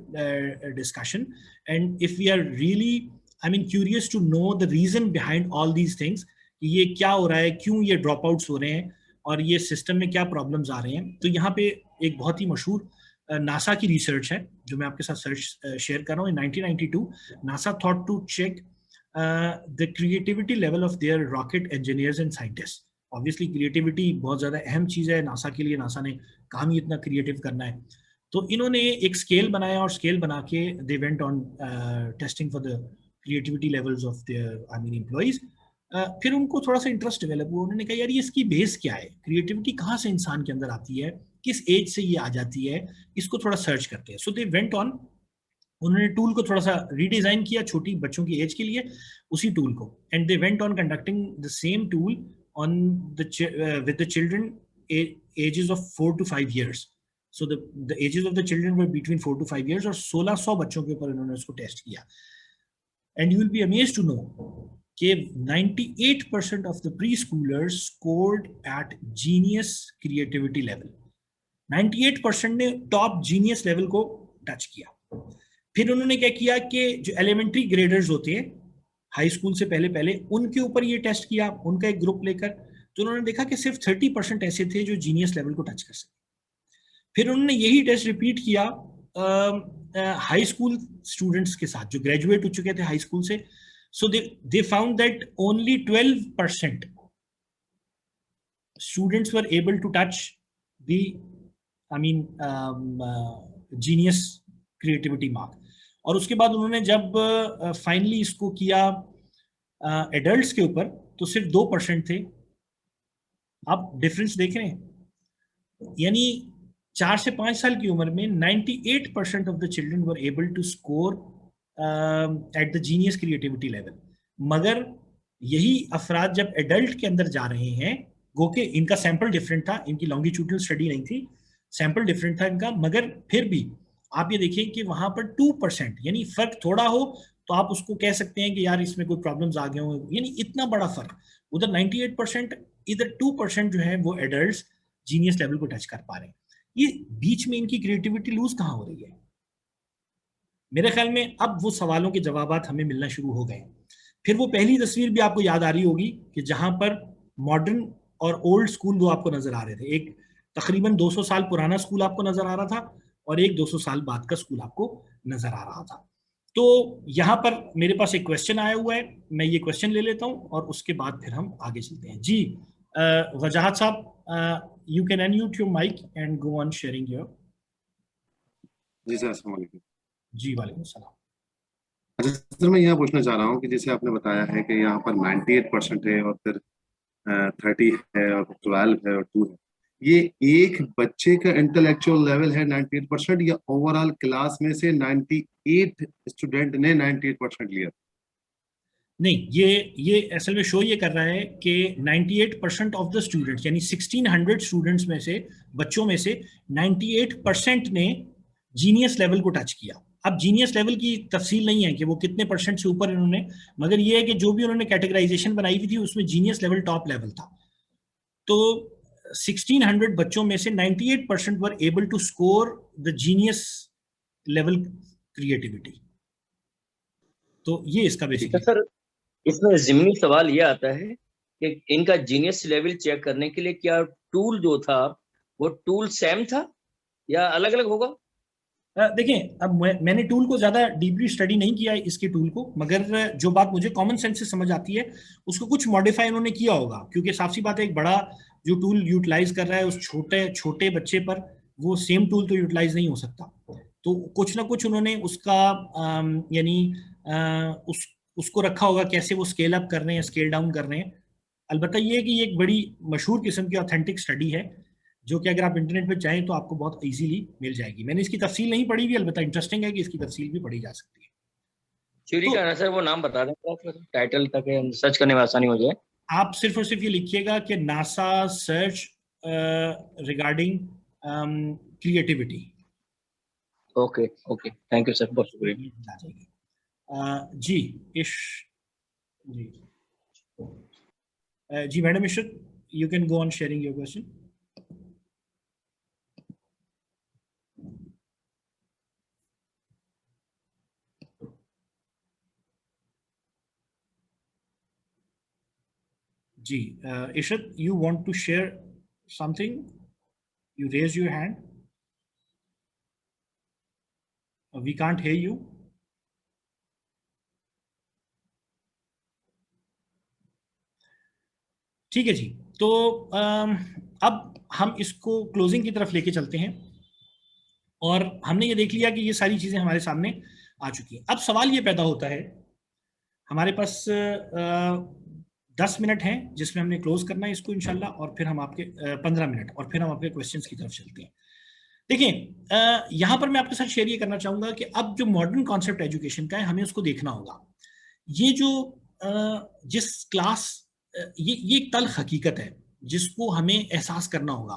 discussion and if we are really curious to know the reason behind all these things, ये क्या हो रहा है, क्यों ये ड्रॉप आउट्स हो रहे हैं और ये सिस्टम में क्या प्रॉब्लम्स आ रहे हैं, तो यहाँ पे एक बहुत ही मशहूर नासा की रिसर्च है जो मैं आपके साथ सर्च शेयर कर रहा हूँ। In 1992 NASA thought to check the creativity level of their rocket engineers and scientist. Obviously creativity बहुत ज़्यादा अहम चीज़ है नासा के लिए, नासा ने काम ही इतना क्रिएटिव करना है। तो इन्होंने एक स्केल बनाया और स्केल बना के दे went on testing for the creativity levels of their employees. फिर उनको थोड़ा सा इंटरेस्ट डेवलप हुआ, उन्होंने कहा यार ये इसकी बेस क्या है, क्रिएटिविटी कहाँ से इंसान के अंदर आती है, किस एज से ये आ जाती है, इसको थोड़ा सर्च करते हैं। सो दे वेंट ऑन, उन्होंने टूल को थोड़ा सा रीडिजाइन किया छोटी बच्चों की एज के लिए, उसी टूल को, and they went on conducting the same tool on with the children ages of 4 to 5 years. So the ages of the children were between 4 to 5 years और 1600 बच्चों के ऊपर इन्होंने उसको टेस्ट किया। And you will be amazed to know कि 98% of the preschoolers scored at genius creativity level. 98% ने top genius level को टच किया। फिर उन्होंने क्या किया कि जो एलिमेंट्री ग्रेडर्स होते हैं हाई स्कूल से पहले उनके ऊपर ये टेस्ट किया, उनका एक ग्रुप लेकर, तो उन्होंने देखा कि सिर्फ 30% ऐसे थे जो जीनियस लेवल को टच कर सके। फिर उन्होंने यही टेस्ट रिपीट किया हाई स्कूल स्टूडेंट्स के साथ जो ग्रेजुएट हो चुके थे हाई स्कूल से। So they found that only 12% students were able to touch the genius creativity mark. और उसके बाद उन्होंने जब फाइनली इसको किया एडल्ट्स के ऊपर तो सिर्फ 2% थे। आप डिफरेंस देख रहे हैं, यानी 4 से 5 साल की उम्र में 98% of the children were able to score at the genius creativity level. मगर यही अफराद जब एडल्ट के अंदर जा रहे हैं, गो के इनका सैंपल डिफरेंट था, इनकी लॉन्गिट्यूडनल स्टडी नहीं थी, सैंपल डिफरेंट था इनका, मगर फिर भी आप ये देखिए कि वहां पर 2%, यानी फर्क थोड़ा हो तो आप उसको कह सकते हैं कि यार इसमें कोई प्रॉब्लम्स आ गए हो, यानी इतना बड़ा फर्क। उधर 98%, इधर 2% जो है वो एडल्ट जीनियस लेवल को टच कर पा रहे हैं। ये बीच में इनकी क्रिएटिविटी लूज कहाँ हो रही है? मेरे ख्याल में अब वो सवालों के जवाब हमें मिलना शुरू हो गए। फिर वो पहली तस्वीर भी आपको याद आ रही होगी कि जहां पर मॉडर्न और ओल्ड स्कूल वो आपको नजर आ रहे थे। एक तकरीबन 200 साल पुराना स्कूल आपको नजर आ रहा था और एक 200 साल बाद का स्कूल आपको नजर आ रहा था। तो यहाँ पर मेरे पास एक क्वेश्चन आया हुआ है, मैं ये क्वेश्चन ले लेता हूँ और उसके बाद फिर हम आगे चलते हैं। जी वजाहत साहब, you can unmute your mic and go on sharing your. जी सर, अस्सलाम वालेकुम। जी वालेकुम सलाम। अच्छा सर, मैं यहाँ पूछना चाह रहा हूँ कि जैसे आपने बताया है कि यहाँ पर 98% है और फिर 30 है और 12 है और 2 है, ये एक बच्चे का इंटेलेक्चुअल लेवल है 98% या ओवरऑल क्लास में से 98 स्टूडेंट ने 98% लिया? नहीं, ये असल में शो ये कर रहा है कि 98% ऑफ द स्टूडेंट्स, यानी 1600 स्टूडेंट्स में से, बच्चों में से 98% ने जीनियस लेवल को टच किया। अब जीनियस लेवल की तफसील नहीं है कि वो कितने परसेंट से ऊपर इन्होंने, मगर ये है कि जो भी उन्होंने कैटेगराइजेशन बनाई हुई थी उसमें जीनियस लेवल टॉप लेवल था। तो 1600 बच्चों में से 98% were able to score the genius level creativity. तो ये इसका बेसिक है। सर, इसमें ज़िमनी सवाल ये आता है कि इनका जीनियस लेवल चेक करने के लिए क्या टूल जो था वो टूल सेम था या अलग अलग होगा? देखें, अब मैंने टूल को ज्यादा डीपली स्टडी नहीं किया है इसके टूल को, मगर जो बात मुझे कॉमन सेंस से समझ आती है उसको कुछ मॉडिफाई उन्होंने किया होगा, क्योंकि साफ सी बात है एक बड़ा जो टूल यूटिलाइज कर रहा है उस छोटे छोटे बच्चे पर वो सेम टूल तो यूटिलाइज नहीं हो सकता। तो कुछ ना कुछ उन्होंने उसका यानी उसको रखा होगा कैसे वो स्केल अप कर रहे हैं, स्केल डाउन कर रहे हैं। अलबत्ता ये है कि ये एक बड़ी मशहूर किस्म की ऑथेंटिक स्टडी है जो कि अगर आप इंटरनेट पे चाहें तो आपको बहुत इजीली मिल जाएगी। मैंने इसकी तफसील नहीं पढ़ी हुई, अलबत्ता इंटरेस्टिंग है कि इसकी तफसील भी पढ़ी जा सकती है। थ्योरी का सर वो नाम बता दें टाइटल तक सर्च करने में आसानी हो जाए। आप सिर्फ और सिर्फ ये लिखिएगा कि NASA search regarding creativity. Okay okay, thank you sir, बहुत शुक्रिया। जी जी madam Ishrat, you can go on sharing your question. जी Ishrat, you want to share something? You raise your hand. We can't hear you. ठीक है जी, तो अब हम इसको क्लोजिंग की तरफ लेके चलते हैं और हमने ये देख लिया कि ये सारी चीजें हमारे सामने आ चुकी हैं। अब सवाल ये पैदा होता है, हमारे पास 10 मिनट हैं जिसमें हमने क्लोज करना है इसको इंशाल्लाह, और फिर हम आपके 15 मिनट, और फिर हम आपके क्वेश्चंस की तरफ चलते हैं। देखिए, यहाँ पर मैं आपके साथ शेयर ये करना चाहूंगा कि अब जो मॉडर्न कॉन्सेप्ट एजुकेशन का है हमें उसको देखना होगा। ये जो जिस क्लास, ये एक तल्ख हकीकत है जिसको हमें एहसास करना होगा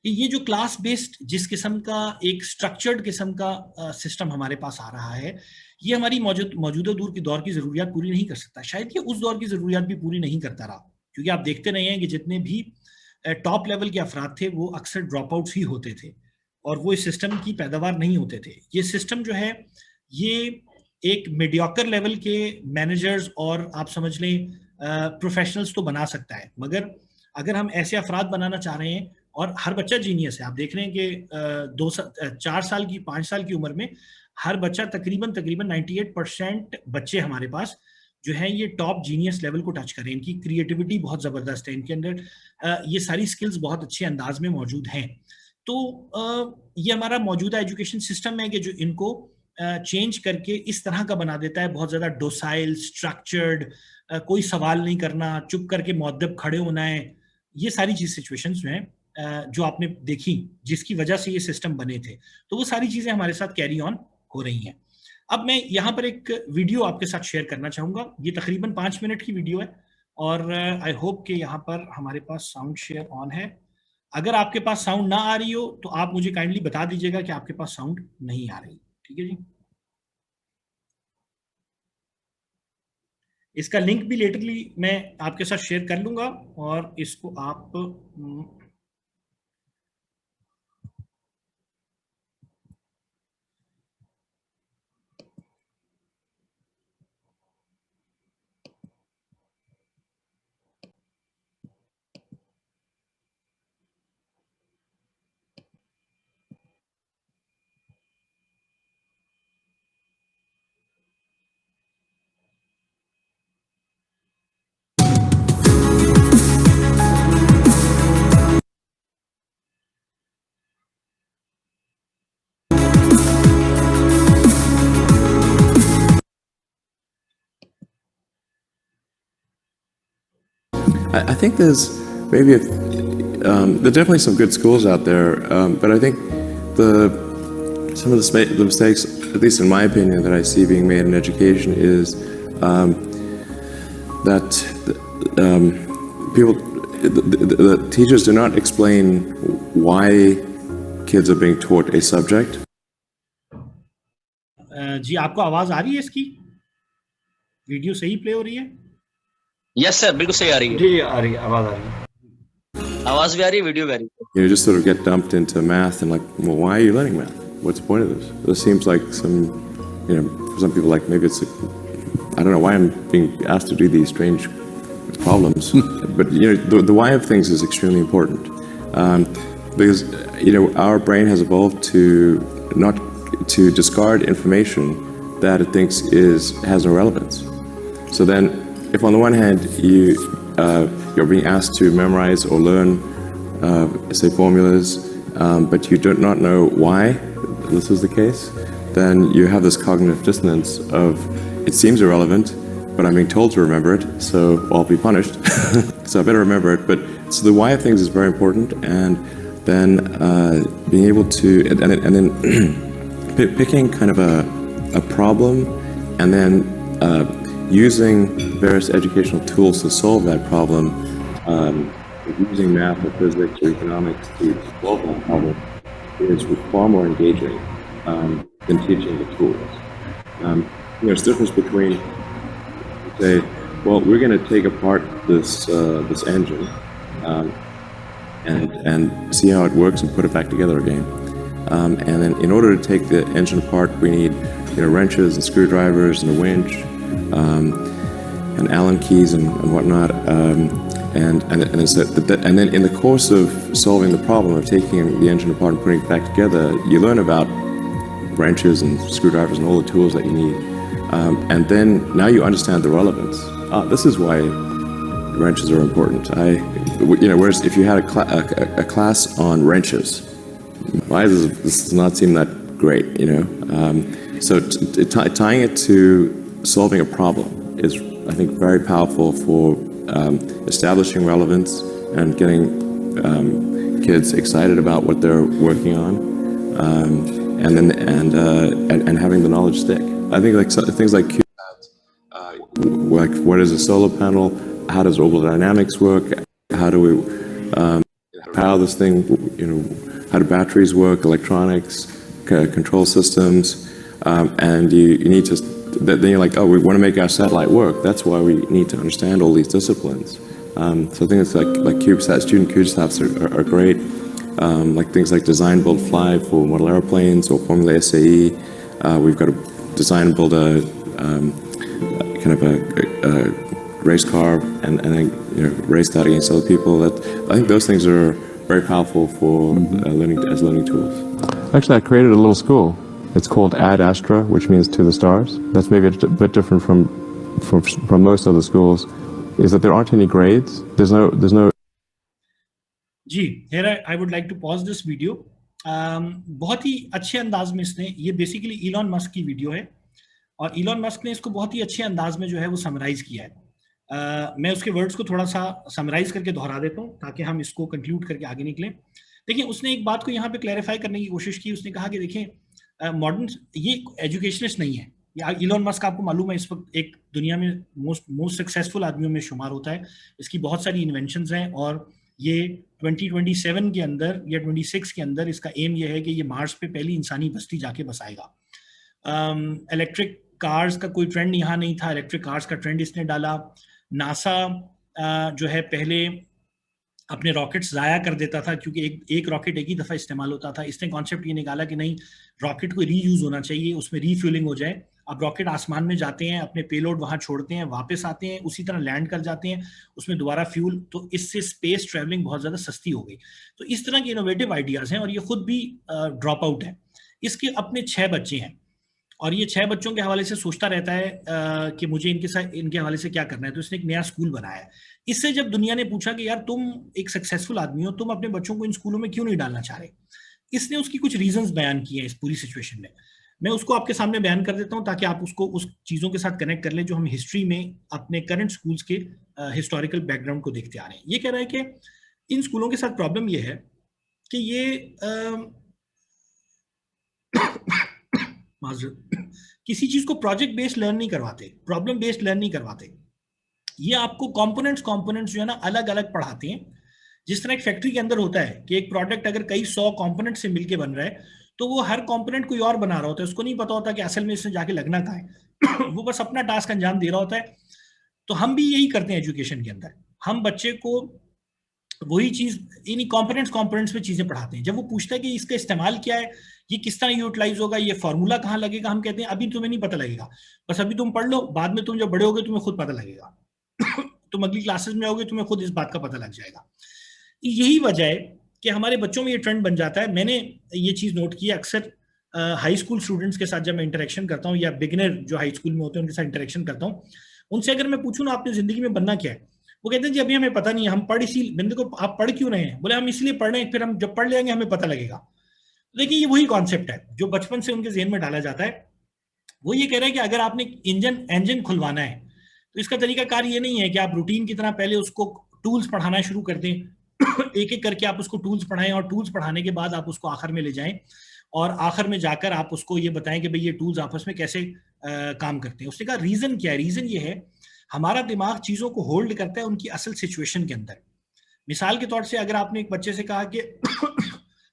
कि ये जो क्लास बेस्ड जिस किस्म का एक स्ट्रक्चर्ड किस्म का सिस्टम हमारे पास आ रहा है, ये हमारी मौजूदा दौर की जरूरियात पूरी नहीं कर सकता। शायद ये उस दौर की जरूरियात भी पूरी नहीं करता रहा, क्योंकि आप देखते रहे हैं कि जितने भी टॉप लेवल के अफराद थे वो अक्सर ड्रॉप आउट्स ही होते थे और वो इस सिस्टम की पैदावार नहीं होते थे। ये सिस्टम जो है ये एक मीडियोकर लेवल के मैनेजर्स और आप समझ लें प्रोफेशनल्स तो बना सकता है, मगर अगर हम ऐसे अफराद बनाना चाह रहे हैं, और हर बच्चा जीनियस है, आप देख रहे हैं कि 4 साल की 5 साल की उम्र में हर बच्चा तकरीबन 98% बच्चे हमारे पास जो है ये टॉप जीनियस लेवल को टच करें। इनकी क्रिएटिविटी बहुत ज़बरदस्त है, इनके अंदर ये सारी स्किल्स बहुत अच्छे अंदाज में मौजूद हैं। तो ये हमारा मौजूदा एजुकेशन सिस्टम है कि जो इनको चेंज करके इस तरह का बना देता है, बहुत ज़्यादा डोसाइल, स्ट्रक्चर्ड, कोई सवाल नहीं करना, चुप करके मुअद्दब खड़े होना है। ये सारी चीज़ सिचुएशंस जो हैं जो आपने देखी जिसकी वजह से ये सिस्टम बने थे, तो वो सारी चीज़ें हमारे साथ कैरी ऑन हो रही हैं। अब मैं यहाँ पर एक वीडियो आपके साथ शेयर करना चाहूँगा। ये तकरीबन 5 मिनट की वीडियो है और आई होप कि यहाँ पर हमारे पास साउंड शेयर ऑन है। अगर आपके पास साउंड ना आ रही हो तो आप मुझे काइंडली बता दीजिएगा कि आपके पास साउंड नहीं आ रही। ठीक है जी, इसका लिंक भी लेटरली मैं आपके साथ शेयर कर लूंगा और इसको आप I think there's maybe there are definitely some good schools out there, but I think some of the mistakes, at least in my opinion, that I see being made in education is that the teachers do not explain why kids are being taught a subject. जी आपको आवाज आ रही है इसकी? Video सही play हो रही है? Yes sir, बिल्कुल सही आ रही है। जी आ रही है, आवाज आ रही है। आवाज भी आ रही है, वीडियो भी आ रही है। You just sort of get dumped into math and like, well, why are you learning math? What's the point of this? This seems like some, you know, for some people like maybe it's, I don't know why I'm being asked to do these strange problems, but you know, the why of things is extremely important, because you know our brain has evolved to discard information that it thinks has no relevance. So then, if on the one hand you're being asked to memorize or learn, say formulas, but you do not know why this is the case, then you have this cognitive dissonance of it seems irrelevant, but I'm being told to remember it, so I'll be punished. So I better remember it. But so the why of things is very important, and then being able to and then picking kind of a problem, and then using various educational tools to solve that problem, using math or physics or economics to solve that problem is far more engaging than teaching the tools. There's a difference between say, well, we're going to take apart this engine and see how it works and put it back together again. And then, in order to take the engine apart, we need wrenches and screwdrivers and a winch and Allen keys and whatnot. And then, in the course of solving the problem of taking the engine apart and putting it back together, you learn about wrenches and screwdrivers and all the tools that you need. And then now you understand the relevance. This is why wrenches are important. Whereas if you had a class on wrenches, why does this not seem that great? So tying it to solving a problem is, I think, very powerful for establishing relevance and getting kids excited about what they're working on, and having the knowledge stick. I think things like CubeSats, like what is a solar panel, how does orbital dynamics work, how do we power this thing, how do batteries work, electronics, control systems, and you need to, then you're like, oh, we want to make our satellite work. That's why we need to understand all these disciplines. So I think it's like CubeSats, student CubeSats are great. Like things like design, build, fly for model airplanes or Formula SAE. We've got to design and build a kind of a race car and then race that against other people. I think those things are very powerful for learning tools. Actually, I created a little school. It's called Ad Astra, which means to the stars. That's maybe a bit different from most other schools. Is that there aren't any grades. There's no. Ji, here I would like to pause this video. बहुत ही अच्छे अंदाज में इसने, ये basically Elon Musk की video है और Elon Musk ने इसको बहुत ही अच्छे अंदाज में जो है वो समराइज किया है। मैं उसके वर्ड्स को थोड़ा सा समराइज करके दोहरा देता हूँ ताकि हम इसको कंक्लूड करके आगे निकलें। देखिए, उसने एक बात को यहाँ पे क्लैरिफाई करने की कोशिश की। उसने कहा कि देखिए, मॉडर्न ये एजुकेशनिस्ट नहीं है। इलॉन मस्क आपको मालूम है इस वक्त एक दुनिया में मोस्ट सक्सेसफुल आदमियों में शुमार होता है। इसकी बहुत सारी इन्वेंशंस हैं और ये 2027 के अंदर या 26 के अंदर इसका एम ये है कि ये मार्स पे पहली इंसानी बस्ती जाके बसाएगा। इलेक्ट्रिक कार्स का कोई ट्रेंड यहाँ नहीं था, इलेक्ट्रिक कार्स का ट्रेंड इसने डाला। नासा जो है पहले अपने रॉकेट्स ज़ाया कर देता था क्योंकि एक रॉकेट एक ही दफ़ा इस्तेमाल होता था। इसने कॉन्सेप्ट ये निकाला कि नहीं, रॉकेट को रीयूज़ होना चाहिए, उसमें रीफ्यूलिंग हो जाए। अब रॉकेट आसमान में जाते हैं, अपने पेलोड वहाँ छोड़ते हैं, वापस आते हैं, उसी तरह लैंड कर जाते हैं, उसमें दोबारा फ्यूल, तो इससे स्पेस ट्रैवलिंग बहुत ज़्यादा सस्ती हो गई। तो इस तरह के इनोवेटिव आइडियाज़ हैं और ये खुद भी ड्रॉप आउट है। इसके अपने 6 बच्चे हैं और ये 6 बच्चों के हवाले से सोचता रहता है कि मुझे इनके हवाले से क्या करना है। तो इसने एक नया स्कूल बनाया है। इससे जब दुनिया ने पूछा कि यार तुम एक सक्सेसफुल आदमी हो, तुम अपने बच्चों को इन स्कूलों में क्यों नहीं डालना चाह रहे, इसने उसकी कुछ रीजंस बयान किए हैं इस पूरी सिचुएशन में। मैं उसको आपके सामने बयान कर देता हूं ताकि आप उसको उस चीज़ों के साथ कनेक्ट कर लें जो हम हिस्ट्री में अपने करंट स्कूल्स के हिस्टोरिकल बैकग्राउंड को देखते आ रहे हैं। ये कह रहा है कि इन स्कूलों के साथ प्रॉब्लम ये है कि ये किसी चीज़ को प्रोजेक्ट बेस्ड लर्न नहीं करवाते, प्रॉब्लम बेस्ड लर्न नहीं करवाते। ये आपको कंपोनेंट्स जो है ना अलग अलग पढ़ाते हैं। जिस तरह एक फैक्ट्री के अंदर होता है कि एक प्रोडक्ट अगर कई 100 कंपोनेंट से मिलके बन रहा है, तो वो हर कंपोनेंट कोई और बना रहा होता है, उसको नहीं पता होता कि असल में इसमें जाके लगना कहाँ है। वो बस अपना टास्क अंजाम दे रहा होता है। तो हम भी यही करते हैं एजुकेशन के अंदर, हम बच्चे को वही चीज इन्हीं कंपोनेंट्स में चीजें पढ़ाते हैं। जब वो पूछता है कि इसका इस्तेमाल क्या है, ये किस तरह यूटिलाइज होगा, ये फॉर्मूला कहाँ लगेगा, हम कहते हैं अभी तुम्हें नहीं पता लगेगा, बस अभी तुम पढ़ लो, बाद में तुम जब बड़े होगे तुम्हें खुद पता लगेगा। तुम अगली क्लासेस में आओगे तुम्हें खुद इस बात का पता लग जाएगा। यही वजह है कि हमारे बच्चों में ये ट्रेंड बन जाता है। मैंने ये चीज नोट की है अक्सर हाई स्कूल स्टूडेंट्स के साथ जब मैं इंटरेक्शन करता हूँ, या बिगिनर जो हाई स्कूल में होते हैं उनके साथ इंटरेक्शन करता हूँ, उनसे अगर मैं पूछूं ना आपने जिंदगी में बनना क्या है, वो कहते हैं जी अभी हमें पता नहीं है, हम पढ़ इसी बंदे को आप पढ़ क्यों रहे हैं, बोले हम इसलिए पढ़ रहे हैं, फिर हम जब पढ़ लेंगे हमें पता लगेगा। देखिए ये वही कॉन्सेप्ट है जो बचपन से उनके जेहन में डाला जाता है। वो ये कह रहे हैं कि अगर आपने इंजन खुलवाना है तो इसका तरीकाकार ये नहीं है कि आप रूटीन की तरह पहले उसको टूल्स पढ़ाना शुरू कर दें, एक एक करके आप उसको टूल्स पढ़ाएं, और टूल्स पढ़ाने के बाद आप उसको आखिर में ले जाएं, और आखिर में जाकर आप उसको ये बताएं कि भाई ये टूल्स आपस में कैसे काम करते हैं। उसने कहा रीजन क्या है, रीजन ये है हमारा दिमाग चीजों को होल्ड करता है उनकी असल सिचुएशन के अंदर। मिसाल के तौर से अगर आपने एक बच्चे से कहा कि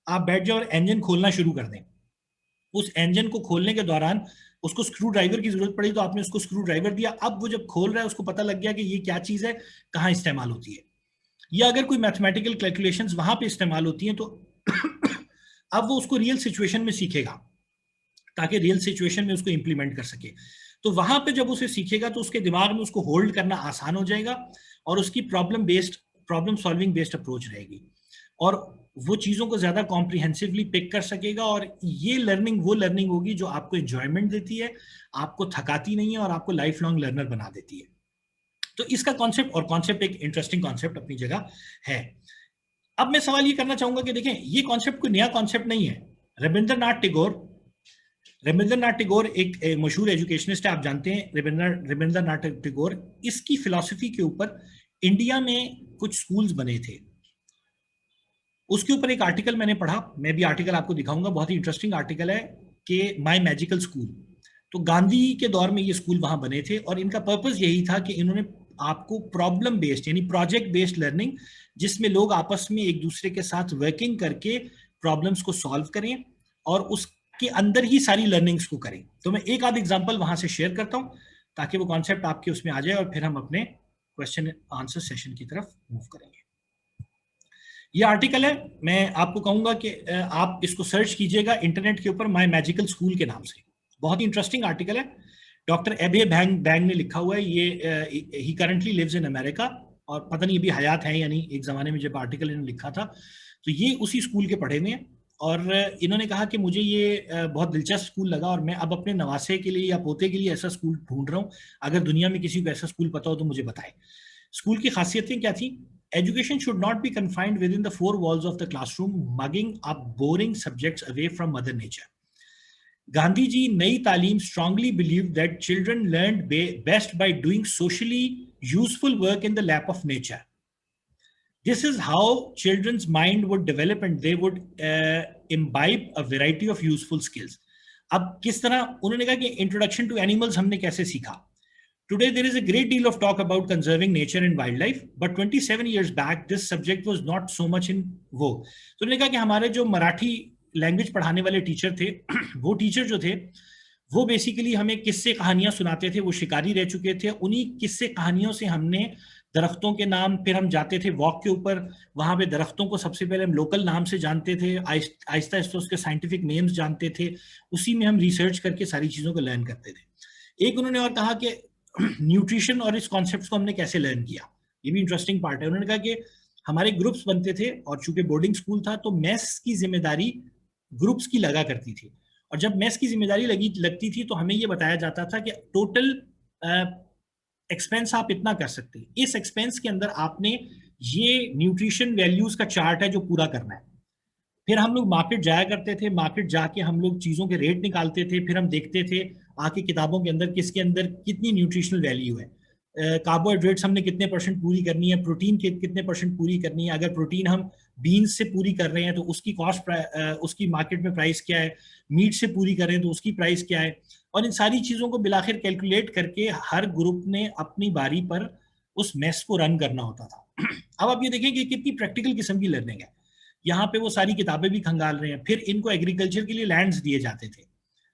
आप बैठ जाओ और इंजन खोलना शुरू कर दें, उस इंजन को खोलने के दौरान उसको स्क्रू ड्राइवर की जरूरत पड़ी तो आपने उसको स्क्रू ड्राइवर दिया, अब वो जब खोल रहा है उसको पता लग गया कि ये क्या चीज है, कहाँ इस्तेमाल होती है। या अगर कोई मैथमेटिकल कैलकुलेशंस वहां पे इस्तेमाल होती हैं तो अब वो उसको रियल सिचुएशन में सीखेगा ताकि रियल सिचुएशन में उसको इंप्लीमेंट कर सके। तो वहां पे जब उसे सीखेगा तो उसके दिमाग में उसको होल्ड करना आसान हो जाएगा और उसकी प्रॉब्लम सॉल्विंग बेस्ड अप्रोच रहेगी, और वो चीजों को ज्यादा कॉम्प्रिहेंसिवली पिक कर सकेगा। और ये लर्निंग वो लर्निंग होगी जो आपको एंजॉयमेंट देती है, आपको थकाती नहीं है और आपको लाइफ लॉन्ग लर्नर बना देती है। तो इसका कॉन्सेप्ट एक इंटरेस्टिंग कॉन्सेप्ट अपनी जगह है। अब मैं सवाल ये करना चाहूंगा कि देखें ये कॉन्सेप्ट कोई नया कॉन्सेप्ट नहीं है। रविंद्रनाथ टैगोर एक मशहूर एजुकेशनिस्ट है, आप जानते हैं रविंद्रनाथ टैगोर। इसकी फिलॉसफी के ऊपर इंडिया में कुछ स्कूल्स बने थे, उसके ऊपर एक आर्टिकल मैंने पढ़ा, मैं भी आर्टिकल आपको दिखाऊंगा, बहुत ही इंटरेस्टिंग आर्टिकल है कि माय मैजिकल स्कूल। तो गांधी के दौर में ये स्कूल वहां बने थे और इनका पर्पस यही था कि इन्होंने आपको प्रॉब्लम बेस्ड यानी प्रोजेक्ट बेस्ड लर्निंग, जिसमें लोग आपस में एक दूसरे के साथ वर्किंग करके प्रॉब्लम्स को सॉल्व करें और उसके अंदर ही सारी लर्निंग्स को करें। तो मैं एक आध एग्जांपल वहां से शेयर करता हूं ताकि वो कॉन्सेप्ट आपके उसमें आ जाए और फिर हम अपने क्वेश्चन आंसर सेशन की तरफ मूव करेंगे। ये आर्टिकल है, मैं आपको कहूंगा कि आप इसको सर्च कीजिएगा इंटरनेट के ऊपर माय मैजिकल स्कूल के नाम से, बहुत ही इंटरेस्टिंग आर्टिकल है। डॉक्टर एबे बैंग ने लिखा हुआ है, ये ही करंटली लिव्स इन अमेरिका और पता नहीं अभी हयात है या नहीं, एक जमाने में जब आर्टिकल इन्होंने लिखा था तो ये उसी स्कूल के पढ़े हुए हैं। और इन्होंने कहा कि मुझे ये बहुत दिलचस्प स्कूल लगा और मैं अब अपने नवासे के लिए या पोते के लिए ऐसा स्कूल ढूंढ रहा हूँ, अगर दुनिया में किसी को ऐसा स्कूल पता हो तो मुझे बताएं। स्कूल की खासियतें क्या थी? Education should not be confined within the four walls of the classroom, mugging up boring subjects away from Mother Nature. Gandhi ji नई तालीम strongly believed that children learned best by doing socially useful work in the lap of nature. This is how children's mind would develop and they would imbibe a variety of useful skills. अब किस तरह उन्होंने कहा कि introduction to animals हमने कैसे सीखा? Today, there is a great deal of talk about conserving nature and wildlife, but 27 years back, this subject was not so much in vogue. तो उन्होंने कहा कि हमारे जो मराठी लैंग्वेज पढ़ाने वाले टीचर थे, वो टीचर जो थे, वो बेसिकली हमें किस्से कहानियां सुनाते थे, वो शिकारी रह चुके थे। उन्हीं किस्से कहानियों से हमने दरख्तों के नाम, फिर हम जाते थे वॉक के ऊपर, वहां पे दरख्तों को सबसे पहले हम लोकल नाम से जानते थे, आहिस्ता आहिस्ता उसके साइंटिफिक नेम्स जानते थे, उसी में हम रिसर्च करके सारी चीजों को लर्न करते थे। एक उन्होंने और कहा कि न्यूट्रिशन और इस कॉन्सेप्ट को हमने कैसे लर्न किया, ये भी इंटरेस्टिंग पार्ट है। उन्होंने कहा कि हमारे ग्रुप्स बनते थे और चूंकि बोर्डिंग स्कूल था तो मेस की जिम्मेदारी ग्रुप्स की लगा करती थी, और जब मेस की जिम्मेदारी लगती थी तो हमें ये बताया जाता था कि टोटल एक्सपेंस आप इतना कर सकते हैं, इस एक्सपेंस के अंदर आपने ये न्यूट्रिशन वैल्यूज का चार्ट है जो पूरा करना है। फिर हम लोग मार्केट जाया करते थे, मार्केट जाके हम लोग चीज़ों के रेट निकालते थे, फिर हम देखते थे आके किताबों के अंदर किसके अंदर कितनी न्यूट्रिशनल वैल्यू है, कार्बोहाइड्रेट्स हमने कितने % पूरी करनी है, प्रोटीन कितने % पूरी करनी है, अगर प्रोटीन हम बीन्स से पूरी कर रहे हैं तो उसकी कॉस्ट उसकी मार्केट में प्राइस क्या है, मीट से पूरी कर रहे हैं तो उसकी प्राइस क्या है। और इन सारी चीज़ों को बिलाखिर कैलकुलेट करके हर ग्रुप ने अपनी बारी पर उस मेस को रन करना होता था। अब आप ये देखें कि कितनी प्रैक्टिकल किस्म की लर्निंग है। यहाँ पे वो सारी किताबें भी खंगाल रहे हैं, फिर इनको एग्रीकल्चर के लिए लैंड्स दिए जाते थे,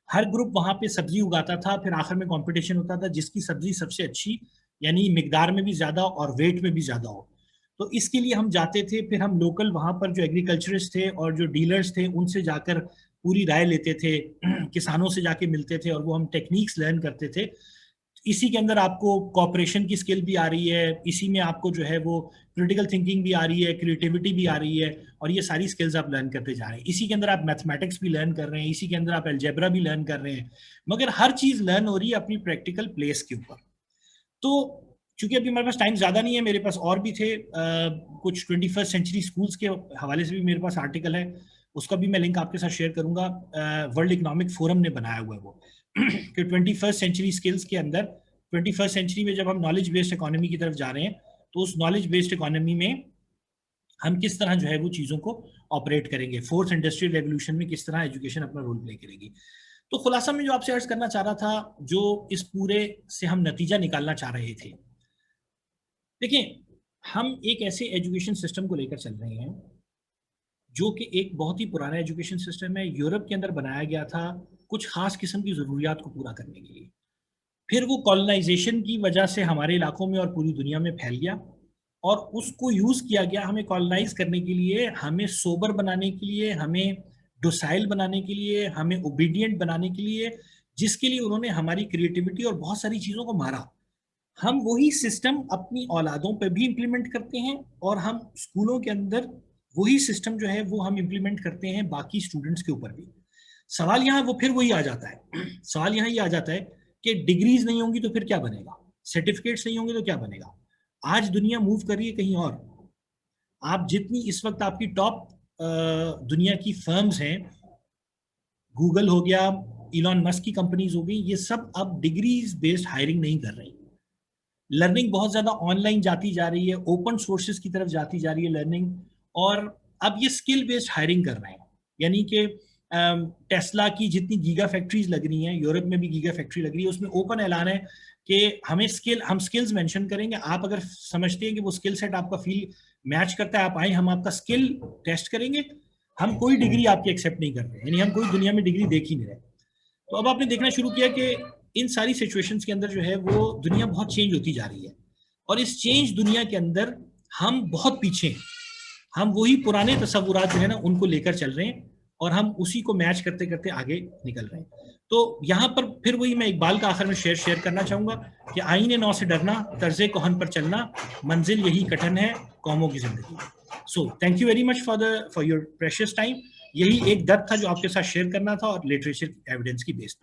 हर ग्रुप वहां पे सब्जी उगाता था, फिर आखिर में कंपटीशन होता था जिसकी सब्जी सबसे अच्छी, यानी मिकदार में भी ज्यादा और वेट में भी ज्यादा हो। तो इसके लिए हम जाते थे, फिर हम लोकल वहां पर जो एग्रीकल्चरिस्ट थे और जो डीलर्स थे उनसे जाकर पूरी राय लेते थे, किसानों से जाके मिलते थे और वो हम टेक्निक्स लर्न करते थे। इसी के अंदर आपको कॉपरेशन की स्किल भी आ रही है, इसी में आपको जो है वो क्रिटिकल थिंकिंग भी आ रही है, क्रिएटिविटी भी आ रही है, और ये सारी स्किल्स आप लर्न करते जा रहे हैं। इसी के अंदर आप मैथमेटिक्स भी लर्न कर रहे हैं, इसी के अंदर आप अलजेब्रा भी लर्न कर रहे हैं, मगर हर चीज लर्न हो रही है अपनी प्रैक्टिकल प्लेस के ऊपर। तो चूंकि अभी हमारे पास टाइम ज्यादा नहीं है, मेरे पास और भी थे कुछ 21st सेंचुरी स्कूल्स के हवाले से भी मेरे पास आर्टिकल है, उसका भी मैं लिंक आपके साथ शेयर करूंगा। वर्ल्ड इकोनॉमिक फोरम ने बनाया हुआ है वो कि 21st सेंचुरी स्किल्स के अंदर 21st सेंचुरी में जब हम नॉलेज बेस्ड इकोनॉमी की तरफ जा रहे हैं तो उस नॉलेज बेस्ड इकोनॉमी में हम किस तरह जो है वो चीज़ों को ऑपरेट करेंगे, फोर्थ इंडस्ट्रियल रेवोल्यूशन में किस तरह एजुकेशन अपना रोल प्ले करेगी। तो खुलासा में जो आपसे अर्ज करना चाह रहा था, जो इस पूरे से हम नतीजा निकालना चाह रहे थे, देखिए हम एक ऐसे एजुकेशन सिस्टम को लेकर चल रहे हैं जो कि एक बहुत ही पुराना एजुकेशन सिस्टम है, यूरोप के अंदर बनाया गया था कुछ खास किस्म की ज़रूरियात को पूरा करने के लिए। फिर वो कॉलोनाइजेशन की वजह से हमारे इलाकों में और पूरी दुनिया में फैल गया और उसको यूज़ किया गया हमें कॉलोनाइज करने के लिए, हमें सोबर बनाने के लिए, हमें डोसाइल बनाने के लिए, हमें ओबीडियंट बनाने के लिए, जिसके लिए उन्होंने हमारी क्रिएटिविटी और बहुत सारी चीज़ों को मारा। हम वही सिस्टम अपनी औलादों पर भी इम्प्लीमेंट करते हैं और हम स्कूलों के अंदर वही सिस्टम जो है वो हम इम्प्लीमेंट करते हैं बाकी स्टूडेंट्स के ऊपर भी। सवाल यहाँ वो फिर वही आ जाता है, सवाल यहाँ ये आ जाता है कि डिग्रीज नहीं होंगी तो फिर क्या बनेगा, सर्टिफिकेट्स नहीं होंगे तो क्या बनेगा। आज दुनिया मूव कर रही है कहीं और। आप जितनी इस वक्त आपकी टॉप दुनिया की फर्म्स हैं, गूगल हो गया, इलॉन मस्क की कंपनीज हो गई, ये सब अब डिग्रीज बेस्ड हायरिंग नहीं कर रही। लर्निंग बहुत ज्यादा ऑनलाइन जाती जा रही है, ओपन सोर्सेज की तरफ जाती जा रही है लर्निंग, और अब ये स्किल बेस्ड हायरिंग कर रहे हैं। यानी कि टेस्ला की जितनी गीगा फैक्ट्रीज लग रही हैं, यूरोप में भी गीगा फैक्ट्री लग रही है, उसमें ओपन ऐलान है कि हम स्किल्स मेंशन करेंगे। आप अगर समझते हैं कि वो स्किल सेट आपका फील्ड मैच करता है, आप आए, हम आपका स्किल टेस्ट करेंगे। हम कोई डिग्री आपकी एक्सेप्ट नहीं कर रहे, यानी हम कोई दुनिया में डिग्री देख ही नहीं रहे। तो अब आपने देखना शुरू किया कि इन सारी सिचुएशंस के अंदर जो है वो दुनिया बहुत चेंज होती जा रही है, और इस चेंज दुनिया के अंदर हम बहुत पीछे हैं। हम वही पुराने तस्वुरात जो है ना उनको लेकर चल रहे हैं और हम उसी को मैच करते करते आगे निकल रहे हैं। तो यहाँ पर फिर वही मैं इकबाल का आखिर में शेयर करना चाहूंगा कि आईने नौ से डरना, तर्जे कोहन पर चलना, मंजिल यही कठिन है कौमों की जिंदगी। So thank you very much for your precious time. यही एक दर्द था जो आपके साथ शेयर करना था और लिटरेचर एविडेंस की बेस